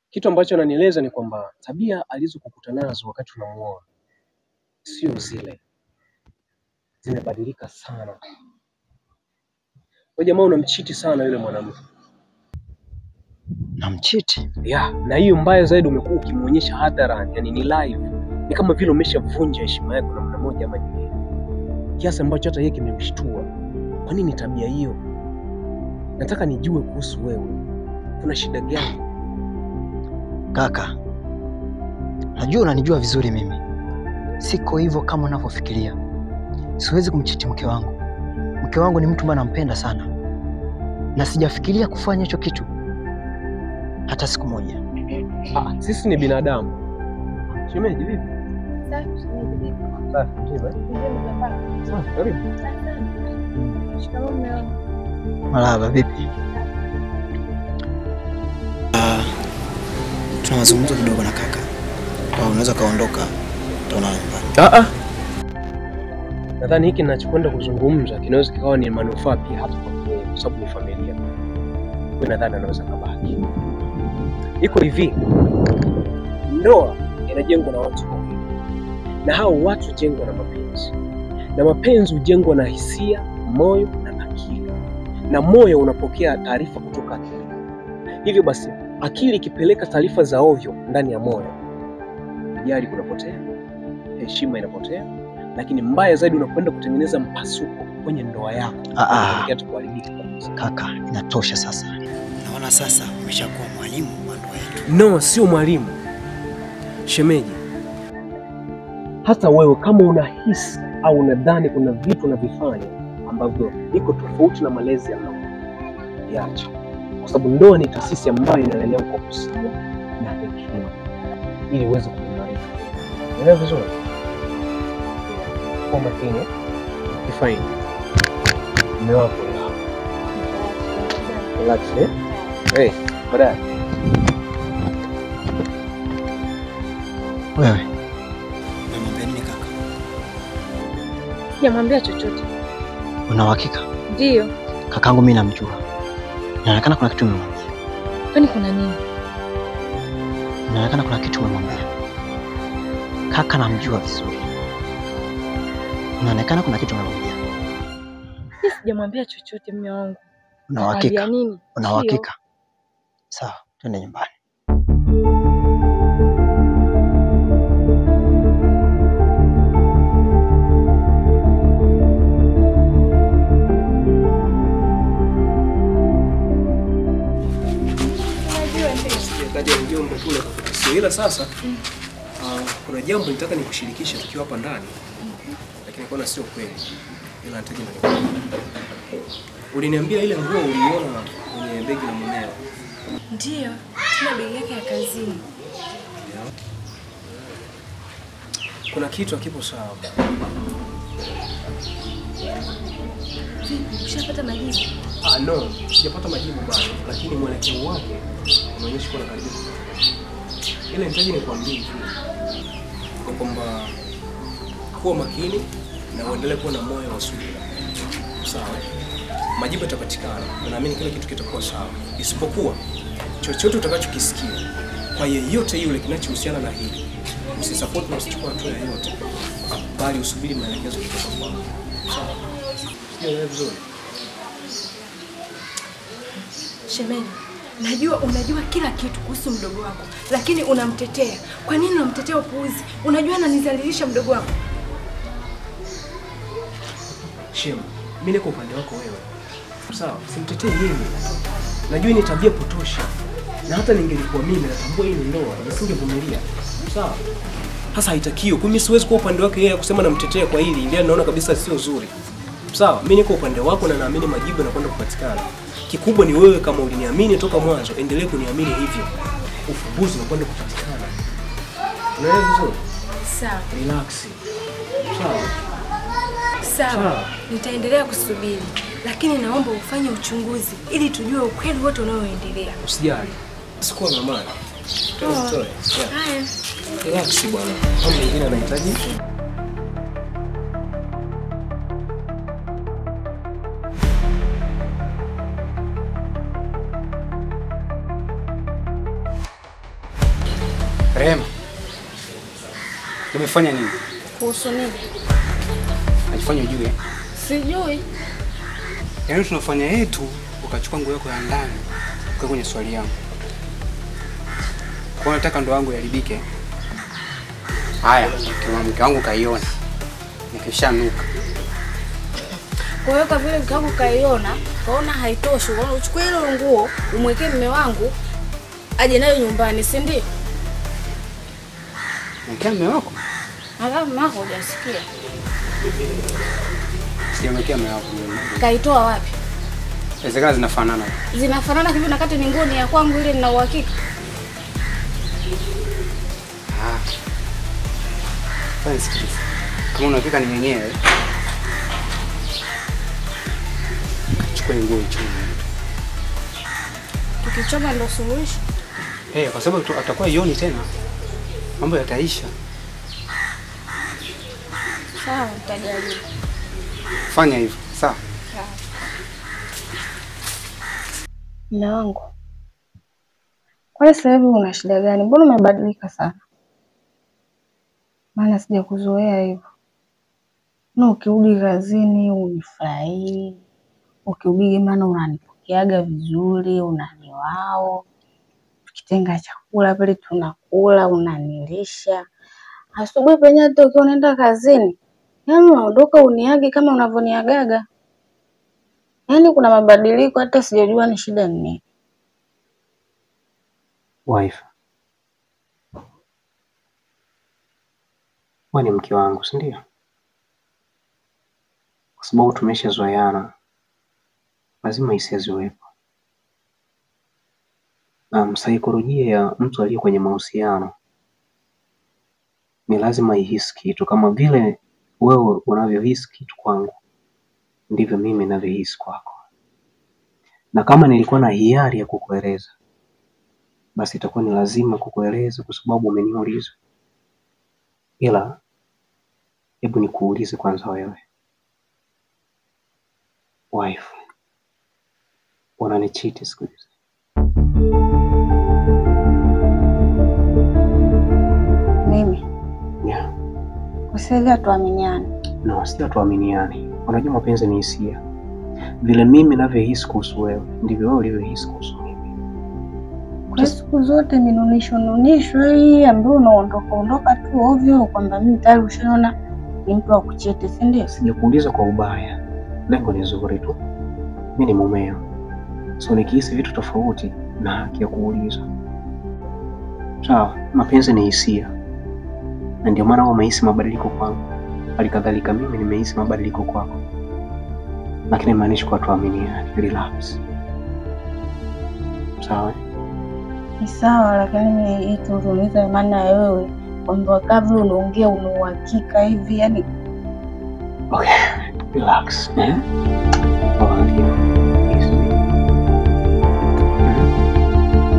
Kitu ambacho ananieleza ni kwamba tabia alizokukuta nazo wakati unamuoa sio zile. Zimebadilika sana. Wewe jamaa unamchiti sana yule mwanamke. Namchiti? Yeah, na hiyo mbaya zaidi umekuwa ukimuonyesha hadharani, yani ni live. Ni kama vile umeshavunja heshima yako namna moja ama nyingine. Kiasi ambacho hata yeye kimemshtua. Kwa nini tabia hiyo? Nataka nijue kuhusu wewe. Kuna shida gani? Kaka, najua unanijua vizuri mimi. Siko hivyo kama unavyofikiria. Siwezi kumchiti mke wangu. Mke wangu ni mtu ambaye nampenda sana. Na sijafikiria kufanya hicho kitu hata siku moja. Sisi ni binadamu. Shemeji vipi? Safi, shemeji vipi? Safi, vipi? Safi, karibu. Shikamoo mume wangu. Marahaba, vipi? Tuna mazungumzo kidogo na kaka. Au unaweza kaondoka, utaona nyumbani. Nadhani hiki ninachokwenda kuzungumza kinaweza kikawa ni manufaa pia hata kwa sababu ni familia. Kwa nadhani anaweza kabaki. Iko hivi. Ndoa inajengwa na watu wawili. Na hao watu hujengwa na mapenzi. Na mapenzi hujengwa na hisia, moyo na akili. Na moyo unapokea taarifa kutoka akili. Hivyo basi, akili ikipeleka taarifa za ovyo ndani ya moyo, jari kunapotea, heshima inapotea, lakini mbaya zaidi unakwenda kutengeneza mpasuko kwenye ndoa yako. Hata kuharibika kabisa. Kaka, inatosha sasa. Naona sasa umeshakuwa mwalimu wa ndoa yetu. No, sio mwalimu. Shemeji, hata wewe kama unahisi au unadhani kuna vitu unavifanya ambavyo iko tofauti na malezi ya ndoa, iache, kwa sababu ndoa ni taasisi ambayo inalelewa kwa busara na hekima ili uweze kuimarika. Unaelewa vizuri? Kwa makini, ifanye mume wako relax, eh? Baadaye. Wewe Unamwambia nini kaka? Sijamwambia chochote. una uhakika? Ndio. Kakangu mimi namjua. Inaonekana kuna kitu umemwambia. Kwani kuna nini? Inaonekana kuna kitu umemwambia. Kaka namjua vizuri. Inaonekana kuna kitu umemwambia. Mimi sijamwambia chochote mume wangu. Una uhakika? Nakwambia nini? Una uhakika? Sawa, twende nyumbani. Kaja mjomba kule sio, ila sasa kuna jambo nitaka nikushirikishe tukiwa hapa ndani, lakini kwa sio kweli, ila nataka nikwambie. Uliniambia ile nguo uliona kwenye begi la mumeo. Ndio, tuna begi yake ya kazini. Kuna kitu hakipo sawa. Vipi, ushapata majibu? No, sijapata majibu bado, lakini mwelekeo wake unaonyesha kuna karibu. Ile nitaji nikwambie hivi, kwamba kuwa makini na uendelee kuwa na moyo wa subira. Sawa? Majibu yatapatikana na naamini kila kitu kitakuwa sawa. Isipokuwa chochote utakachokisikia kwa yeyote yule kinachohusiana na hili, usisupport na usichukue hatua yoyote, bali usubiri maelekezo kutoka kwangu. Sawa? Sio vizuri. Shemeji, najua unajua kila kitu kuhusu mdogo wako, lakini unamtetea. Kwa nini unamtetea upuuzi? Unajua ananizalilisha mdogo wako. Shema, mimi niko upande wako wewe. Sawa, simtetee yeye. Najua ni tabia potosha. Na hata ningelikuwa mimi natambua hii ni ndoa, nisingevumilia. Sawa? Sasa haitakiwi. Kwa mimi siwezi kuwa upande wake yeye kusema namtetea kwa hili, ndio naona kabisa sio zuri. Sawa, mimi niko upande wako na naamini majibu yanakwenda kupatikana. Kikubwa ni wewe, kama uliniamini toka mwanzo, endelee kuniamini hivyo. Ufumbuzi unakwenda kupatikana. Unaelewa vizuri? Sawa. Relax. Sawa. Sawa. Nitaendelea kusubiri, lakini naomba ufanye uchunguzi ili tujue ukweli wote unaoendelea. Usijali. Sikuwa na maana. Haya. Relax bwana. Mambo mengine yanahitaji Rehema, umefanya nini? Kuhusu nini? Najifanya ujue. Sijui. Yaani tunafanya yetu, ukachukua nguo yako ya ndani, kwa kwenye swali yangu. Kwa nataka ndo wangu yaribike. Haya, kama mke wangu kaiona. Nikishanuka. Kwa hiyo vile mke wangu kaiona, kaona haitoshi, unaona uchukue ile nguo, umwekee mume wangu aje nayo nyumbani, si ndio? Mke mume wako? Alafu mume wako hujasikia. Sijamwekea mume wako. Kaitoa wapi? Inawezekana zinafanana. Zinafanana hivi na kati ni nguo ni ya kwangu ile nina uhakika. Fanya sikiliza. Kama unafika ni mwenyewe. Chukua nguo ichome. Tukichoma ndo suluhisho. Kwa sababu atakuwa ioni tena. Mambo yataisha. Sawa, nitajaribu. Fanya hivyo, sawa? Sawa. Mume wangu, kwa sasa hivi una shida gani? Mbona umebadilika sana? Maana sijakuzoea hivyo. Na ukirudi kazini unifurahii. Ukirudi maana unanipokeaga vizuri, unaniwao. Tukitenga chakula pale tunakula, unanilisha. Asubuhi penyewe hata ukiwa unaenda kazini, yaani unaondoka uniage kama unavyoniagaga. Yaani kuna mabadiliko hata sijajua ni shida nini. Wife. wewe ni mke wangu, si ndio? Kwa sababu tumeshazoeana, lazima hisia ziwepo. Saikolojia ya mtu aliye kwenye mahusiano ni lazima ihisi kitu. Kama vile wewe unavyohisi kitu kwangu, ndivyo mimi ninavyohisi kwako. Na kama nilikuwa na hiari ya kukueleza, basi itakuwa ni lazima kukueleza kwa sababu umeniuliza. Ila hebu nikuulize kwanza wewe, wife, unanicheat siku hizi? Mimi? Yeah. Usielewa tuaminiane. No, sio tuaminiane. Unajua mapenzi ni hisia. Vile mimi ninavyohisi kuhusu wewe, ndivyo wewe ulivyohisi kuhusu mimi. Kwa siku zote nunisho hii ambayo unaondoka tu ovyo kwamba mimi tayari ushaona ni mtu wa kuchete, si ndio? Sijakuuliza kwa ubaya. Lengo ni zuri tu. Mimi ni mumeo. So nikihisi vitu tofauti na haki ya kuuliza. Sawa, mapenzi ni hisia. Na ndio maana wewe umehisi mabadiliko kwangu. Halikadhalika mimi nimehisi mabadiliko kwako. Lakini maanishi kwa tuaminiane, relax. Sawa? Ni sawa, lakini hii tuuliza maana ya wewe kwamba kabla unaongea una uhakika hivi yani. Okay, relax.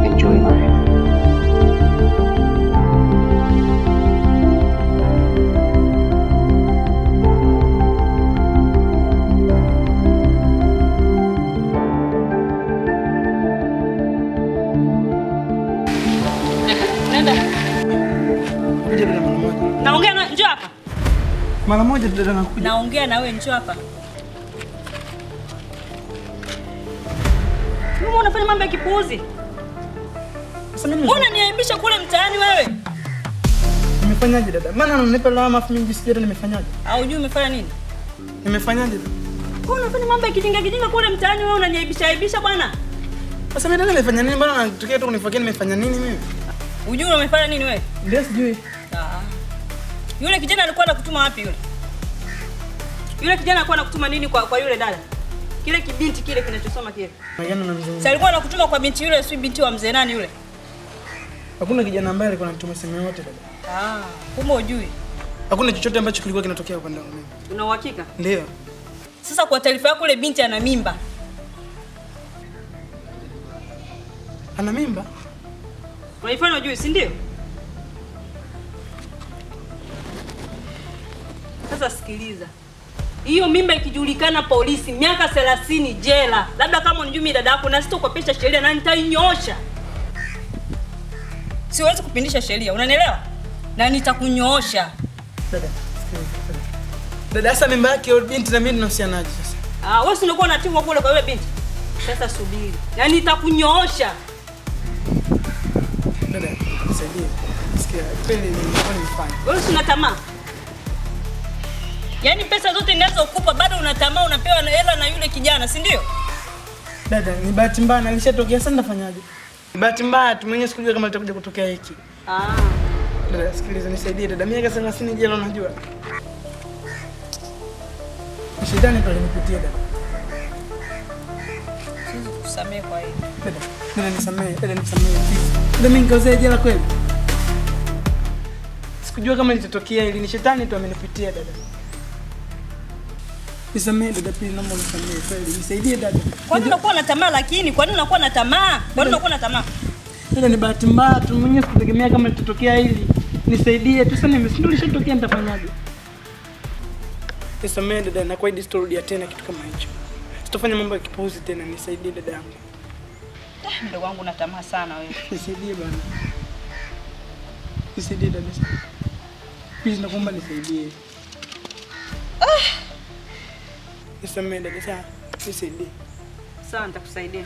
Enjoy my life. Naongea na njoo hapa. Mara moja dada nakuja. Naongea na wewe, njoo hapa. Mbona unafanya mambo ya kipuuzi? Mbona niaibisha kule mtaani wewe? Nimefanyaje dada? Maana unanipa lawama afu mimi sijui nimefanyaje. Au unajui umefanya nini? Nimefanyaje dada? Mbona unafanya mambo ya kijinga kule mtaani wewe unaniaibisha bwana? Sasa mimi nimefanya nini bwana? Unatokea tu kunifuatia nimefanya nini mimi? Unajua umefanya nini wewe? Ndio sijui. Yule kijana alikuwa anakutuma wapi yule? Yule kijana alikuwa anakutuma nini kwa yule dada? Kile kibinti kile kinachosoma kile. Magana unamzungumzia. Sasa alikuwa anakutuma kwa binti yule, si binti wa mzee nani yule? Hakuna kijana ambaye alikuwa anatuma simu yote dada. Kumbe hujui. Hakuna chochote ambacho kilikuwa kinatokea upande wangu mimi. Una uhakika? Ndio. Sasa kwa taarifa yako yule binti ana mimba. Ana mimba? Unaifanya hujui, si ndio? Sasa sikiliza. Hiyo mimba ikijulikana polisi miaka 30 jela. Labda kama unijui mimi dada yako na sitokopesha sheria na nitainyoosha. Siwezi kupindisha sheria, unanielewa? Na nitakunyoosha. Dada, sikiliza. Dada, sasa mimba yake yule binti na mimi tunahusianaje sasa? Wewe si unakuwa unatimwa kule kwa yule binti. Sasa subiri. Na nitakunyoosha. Dada, nisaidie. Sikia, kweli nilikuwa nimefanya. Wewe si una tamaa? Yaani pesa zote ninazokupa bado una tamaa, unapewa na hela na yule kijana, si ndio? Dada, ni bahati mbaya na ilishatokea, sasa nafanyaje? Ni bahati mbaya tu, mwenyewe sikujua kama litakuja kutokea hiki. Dada, sikiliza nisaidie dada. Miaka 30 jela unajua. Shetani pale nipitie dada. Siwezi kusamehe kwa hiyo. Dada, nisamehe, dada nisamehe. Dada, mimi nikauzea jela kweli. Sikujua kama litatokea hili, ni shetani tu amenipitia dada. Nisamehe dada, pili naomba nisamehe kweli. Nisaidie dada. Kwa nini unakuwa na tamaa lakini? Kwa nini unakuwa na tamaa? Kwa nini unakuwa na tamaa? Dada, ni bahati mbaya tu, mwenyewe sikutegemea kama litatokea hili. Nisaidie tu, sasa nimeshinda lishatokea nitafanyaje? Nisamehe dada, na kwa hidi sitorudia tena kitu kama hicho. Sitofanya mambo ya kipuuzi tena, nisaidie dada yangu. Mdogo wangu una tamaa sana wewe. Nisaidie bwana. Nisaidie dada. Please nakuomba nisaidie. Nisamehe dada, sawa? Nisaidie. Sawa, nitakusaidia.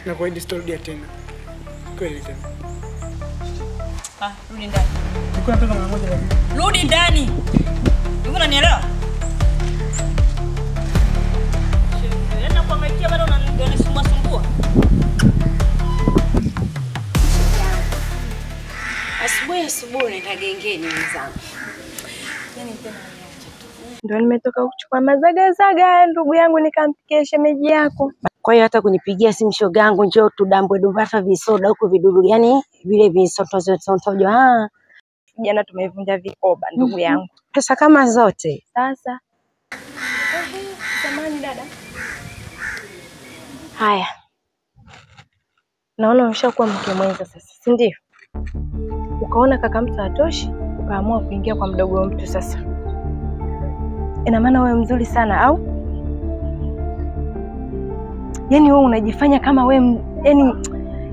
Na kwa hidi sitorudia tena. Kweli tena. Rudi ndani. Niko nataka mara moja lakini. Rudi ndani. Hivi unanielewa? Nenda kwa maikia bado unanisumbua sumbua. Asubuhi kagengeni wenzangu. Yaani tena ndio nimetoka kuchukua mazagazaga ndugu yangu nikampikia shemeji yako. Kwa hiyo hata kunipigia simu shoga yangu njoo tudambwe duvata visoda huko vidudu yani vile visoto. Jana tumevunja vikoba ndugu yangu. Pesa kama zote. Sasa. Samahani dada. Haya. Naona umeshakuwa mke mwenza sasa, si ndio? Ukaona kaka mtu hatoshi, ukaamua kuingia kwa mdogo wa mtu sasa. Ina maana wewe mzuri sana au? Yaani wewe unajifanya kama wewe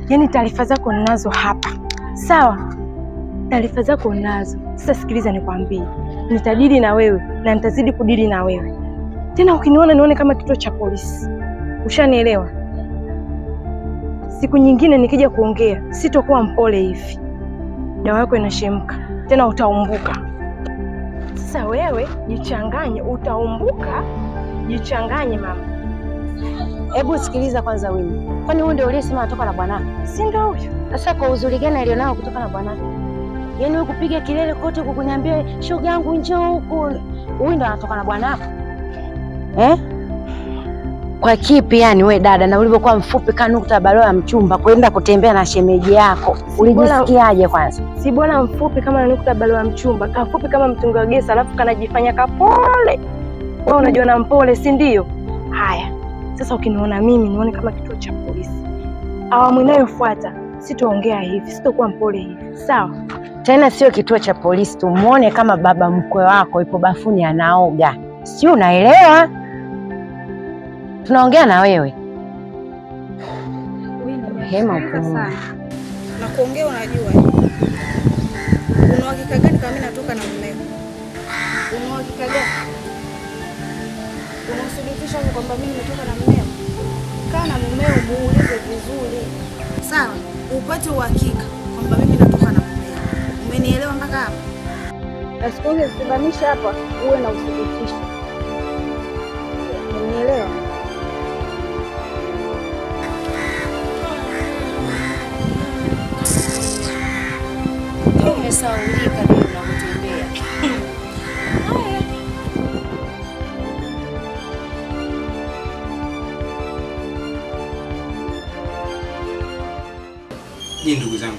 yani taarifa zako ninazo hapa. Sawa? Taarifa zako ninazo. Sasa sikiliza nikwambie. Nitadili na wewe na nitazidi kudili na wewe. Tena ukiniona nione kama kituo cha polisi. Ushanielewa? Siku nyingine nikija kuongea, sitokuwa mpole hivi. Dawa yako inashemka. Tena utaumbuka. Sasa wewe jichanganye, utaumbuka. Jichanganye mama. Hebu sikiliza kwanza wewe. Kwani wewe ndio uliyesema anatoka na bwanako? Si ndio huyo? Sasa kwa uzuri gani alionao kutoka na bwanako? Yaani wewe kupiga kelele kote kukuniambia shoga yangu njoo huko. Wewe ndio anatoka na bwanako? Kwa kipi yani wewe dada na ulivyokuwa mfupi kanukta balo ya mchumba kwenda kutembea na shemeji yako? Ulijisikiaje kwanza? Si bora mfupi kama nukta balo ya mchumba, kafupi kama mtungi wa gesi alafu kanajifanya kapole. Wewe unajua na mpole si ndio? Haya. Sasa ukiniona mimi nione kama kituo cha polisi. Awamu inayofuata sitoongea hivi, sitokuwa mpole hivi. Sawa? Tena sio kituo cha polisi, tumuone kama baba mkwe wako ipo bafuni anaoga. Si unaelewa? Tunaongea na wewe. Hema sana. Na kuongea unajua. Una uhakika gani kama mimi natoka na mmeo? Una uhakika gani? Unasuluhisha kwamba mimi nimetoka na mmeo? Kaa na mmeo muulize vizuri. Sawa, upate uhakika kwamba mimi natoka na mmeo. Umenielewa mpaka hapa? Asikonge simamisha hapa uwe na uthibitisho. Umenielewa? Umesaulika ndio unakutembea. Ni ndugu zangu.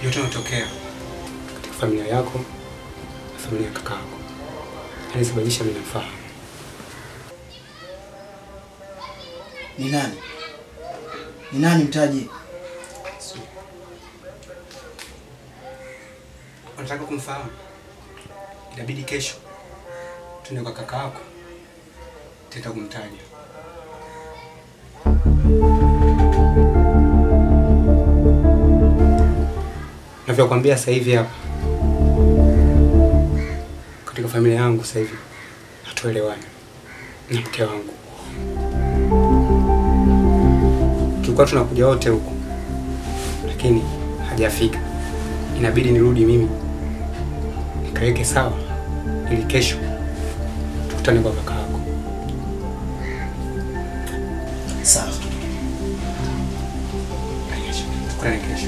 Yote yanatokea katika familia yako na familia ya kaka yako. Alisababisha mimi nafahamu. Ni nani? Ni nani mtaji? Unataka kumfahamu? Inabidi kesho tuende kwa kaka yako. Tenda kumtaja. Navyokuambia sasa hivi hapa. Katika familia yangu sasa hivi hatuelewani na mke wangu. Tulikuwa tunakuja wote huko. Lakini hajafika. Inabidi nirudi mimi. Nikaweke sawa ili kesho tukutane kwa kaka yako. Sawa. Tukutane kesho.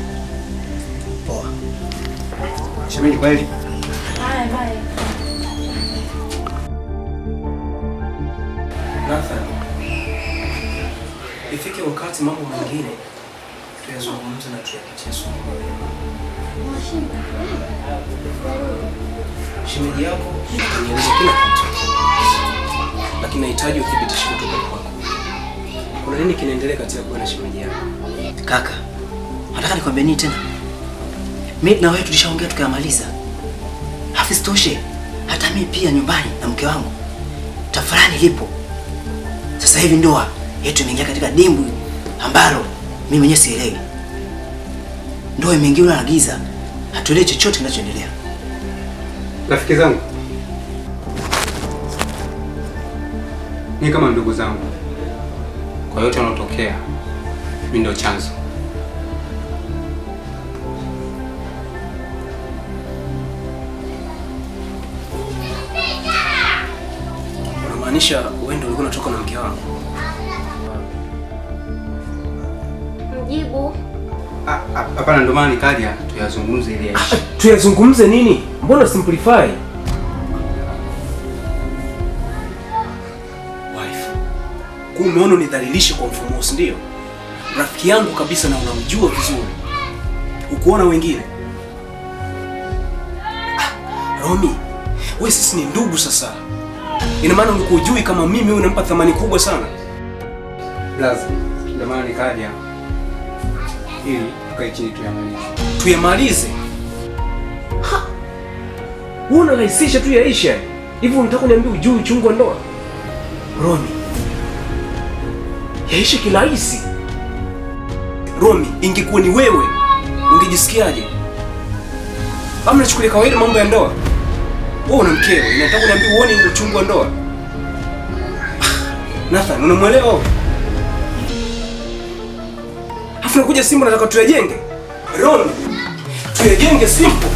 Poa. Shemeji kweli? Haya, bye. Rafa. Ifike wakati mambo mengine tuyazungumze na tuyapitie suluhu. Shemeji yako nieleze kila kitu. Lakini nahitaji uthibitisho kutoka kwako. Kuna nini kinaendelea kati yako na shemeji yako? Kaka, nataka nikwambie nini tena? Mimi na wewe tulishaongea tukamaliza. Hafisitoshe, hata mimi pia nyumbani na mke wangu tafurani lipo. Sasa hivi ndoa yetu imeingia katika dimbwi ambalo mimi mwenyewe sielewi. Ndoa imeingia na giza. Hatuelewi chochote kinachoendelea. Rafiki zangu, ni kama ndugu zangu. Kwa yote yanayotokea, mimi ndio chanzo. Unamaanisha wewe ndio ulikuwa unatoka na mke wangu? Mjibu. Hapana, ndio maana nikaja tuyazungumze ile yaisha. Tuyazungumze nini? Mbona simplify? Wife. Umeona unidhalilishe kwa mfumo, si ndio? Rafiki yangu kabisa na unamjua vizuri. Ukuona wengine? Romi, wewe sisi ni ndugu sasa. Ina maana ungekujui kama mimi wewe unampa thamani kubwa sana. Blaza, ndio maana nikaja ili tukae chini tuyamalize. Tuyamalize? Ha! Wewe unarahisisha tu yaisha. Hivi unataka kuniambia ujui uchungu wa ndoa? Romi, yaisha kirahisi. Romi, ingekuwa ni wewe, ungejisikiaje? Kama unachukulia kawaida mambo ya ndoa. Wewe una mkeo, unataka kuniambia uone uchungu wa ndoa? Nathan, unamwelewa? Afu nakuja Simba nataka tuyajenge. Romi, tuyajenge Simba.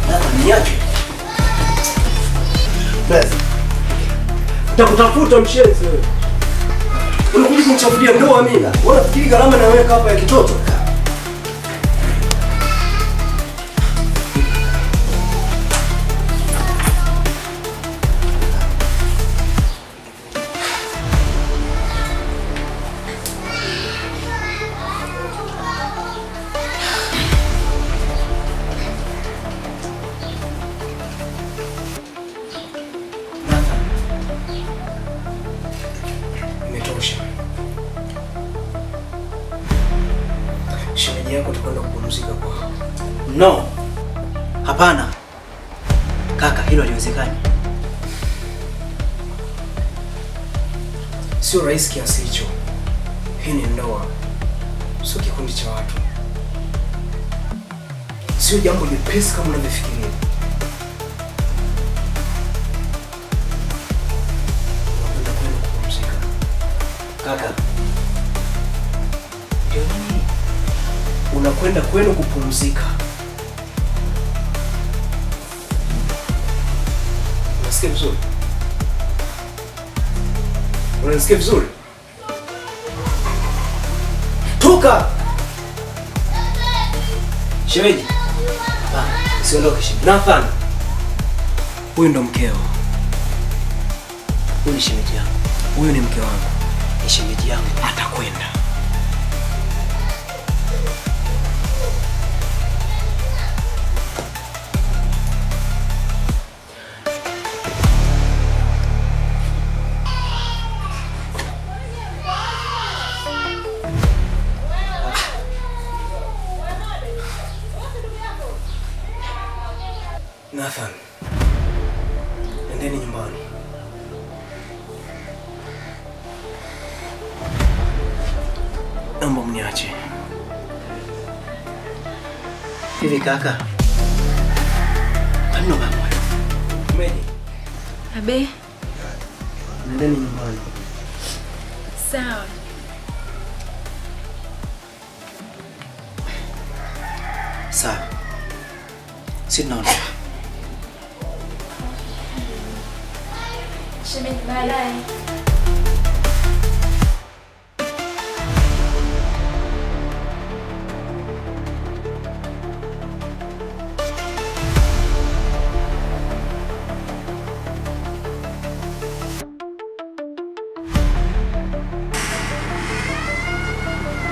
Nathan, niache. Basi. Nitakutafuta mshenzi wewe. Unakuja kumchafulia ndoa mimi. Unafikiri gharama naweka hapa ya kitoto? Shemeji yako atakwenda kupumzika kwao. No. Hapana. Kaka, hilo haliwezekani. Sio rahisi kiasi hicho. Hii ni ndoa. Sio kikundi cha watu. Sio jambo jepesi kama unavyofikiria. Unakwenda kwenu kupumzika. Kaka. Ndio nini? Unakwenda kwenu kupumzika. Unasikia vizuri? Unasikia vizuri? Toka! Shemeji. Hapana, usiondoke shemeji. Nathan. Huyu ndo mkeo. Huyu ni shemeji yangu. Huyu ni mke wangu. Ni shemeji yangu. Atakwenda. Nathan, endeni nyumbani. Naomba mniache. Hivi kaka. Ano baba? Meji. Abe, Endeni nyumbani. sawa. Sawa. Sisi tunaondoka. Shemeji, baadaye.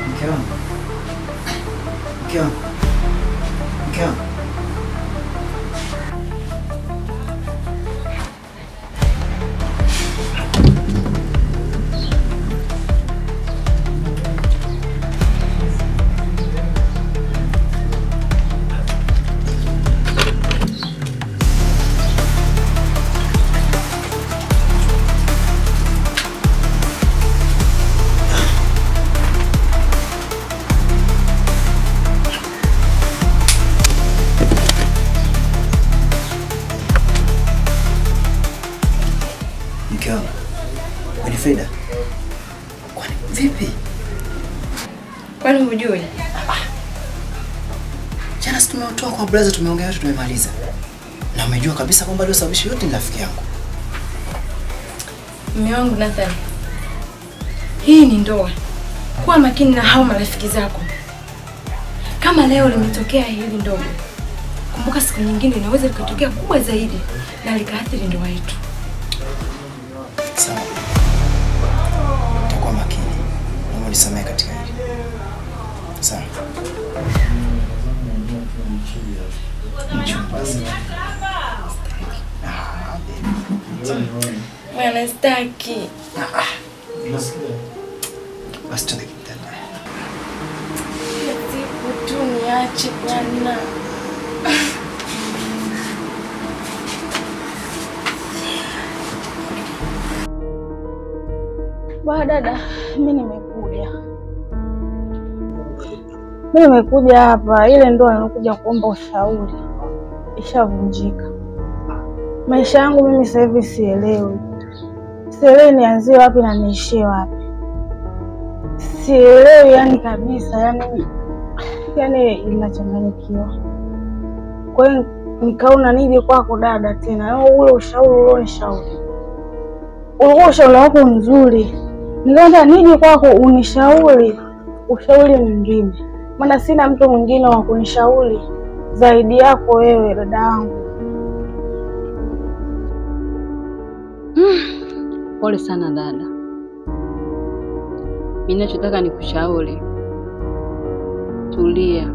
Mke wangu. Mke wangu. Mke wangu. Mke wangu. Winifrida. Kwani vipi? Kwani hujui? Jana si tumetoka kwa brother, tumeongea yote, tumemaliza. Na umejua kabisa kwamba leo sababu yote ni rafiki yangu. Mume wangu Nathan, hii ni ndoa kuwa makini na hao marafiki zako. Kama leo limetokea hili ndogo, kumbuka siku nyingine inaweza likatokea kubwa zaidi na likaathiri ndoa yetu. Sawa. Utakuwa makini. Naomba nisamehe katika hili. Sawa. Mwana staki. Basi tuende kitanda. Siku tu niache bwana. Bwana dada, mimi nimekuja hapa, ile ndoa nilikuja kuomba ushauri ishavunjika. Maisha yangu mimi sasa hivi sielewi nianzie wapi na niishie wapi. Sielewi yani kabisa, yani inachanganyikiwa. Kwa hiyo nikaona nije kwako dada tena, ule ushauri ulionishauri. Ulikuwa ushauri wako mzuri. Nikaenda nije kwako unishauri ushauri mwingine. Maana sina mtu mwingine wa kunishauri zaidi yako wewe dada yangu. Pole sana dada. Mimi ninachotaka nikushauri. Tulia.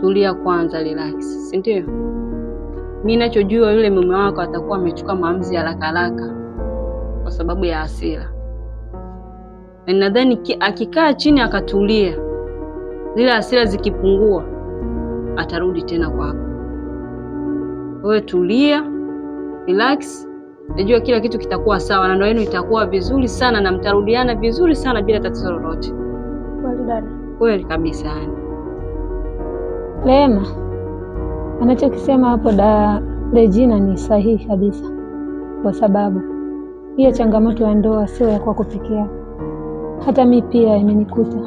Tulia kwanza, relax. Si ndio? Mimi ninachojua yule mume wako atakuwa amechukua maamuzi haraka kwa sababu ya hasira. Na nadhani akikaa chini akatulia, zile hasira zikipungua, atarudi tena kwako. Wewe tulia, relax. Najua kila kitu kitakuwa sawa na ndoa yenu itakuwa vizuri sana na mtarudiana vizuri sana bila tatizo lolote. Kweli dada? Kweli kabisa yani. Rehema, anachokisema hapo Regina ni sahihi kabisa. Kwa sababu hiyo changamoto ya ndoa sio ya kwako peke yako. Hata mimi pia imenikuta.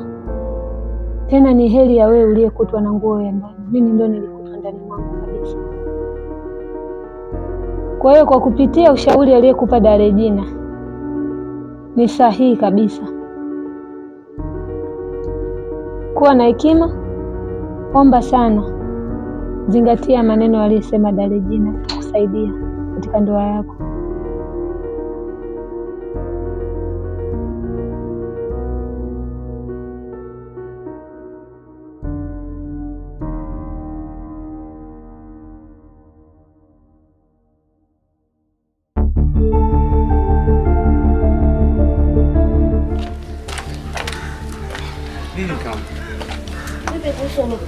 Tena ni heri ya wewe uliyekutwa na nguo ya ndani. Mimi ndo nilikutwa ndani mwangu kabisa. Kwa hiyo kwa kupitia ushauri aliyekupa Regina ni sahihi kabisa. Kuwa na hekima, omba sana. Zingatia maneno aliyosema Regina kusaidia katika ndoa yako.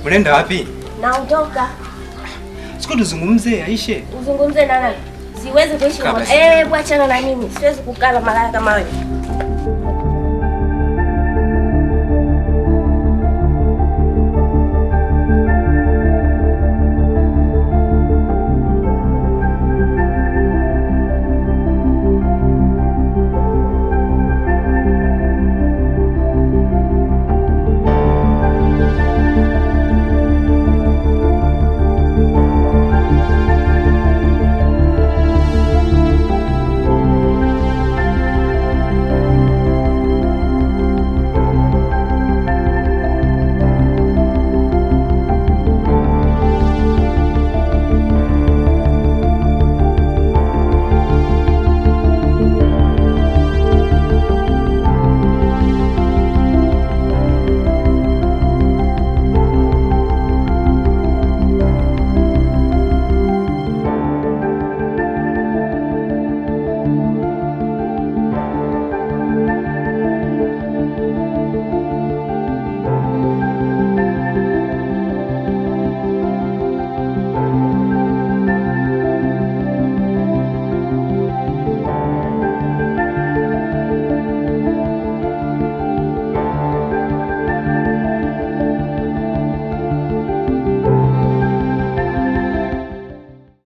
Unaenda wapi? Naondoka. Siku tuzungumze Aisha. Uzungumze na nani? Siwezi kuishi na bwana. Achana na mimi. Siwezi kukaa na malaya kama wewe.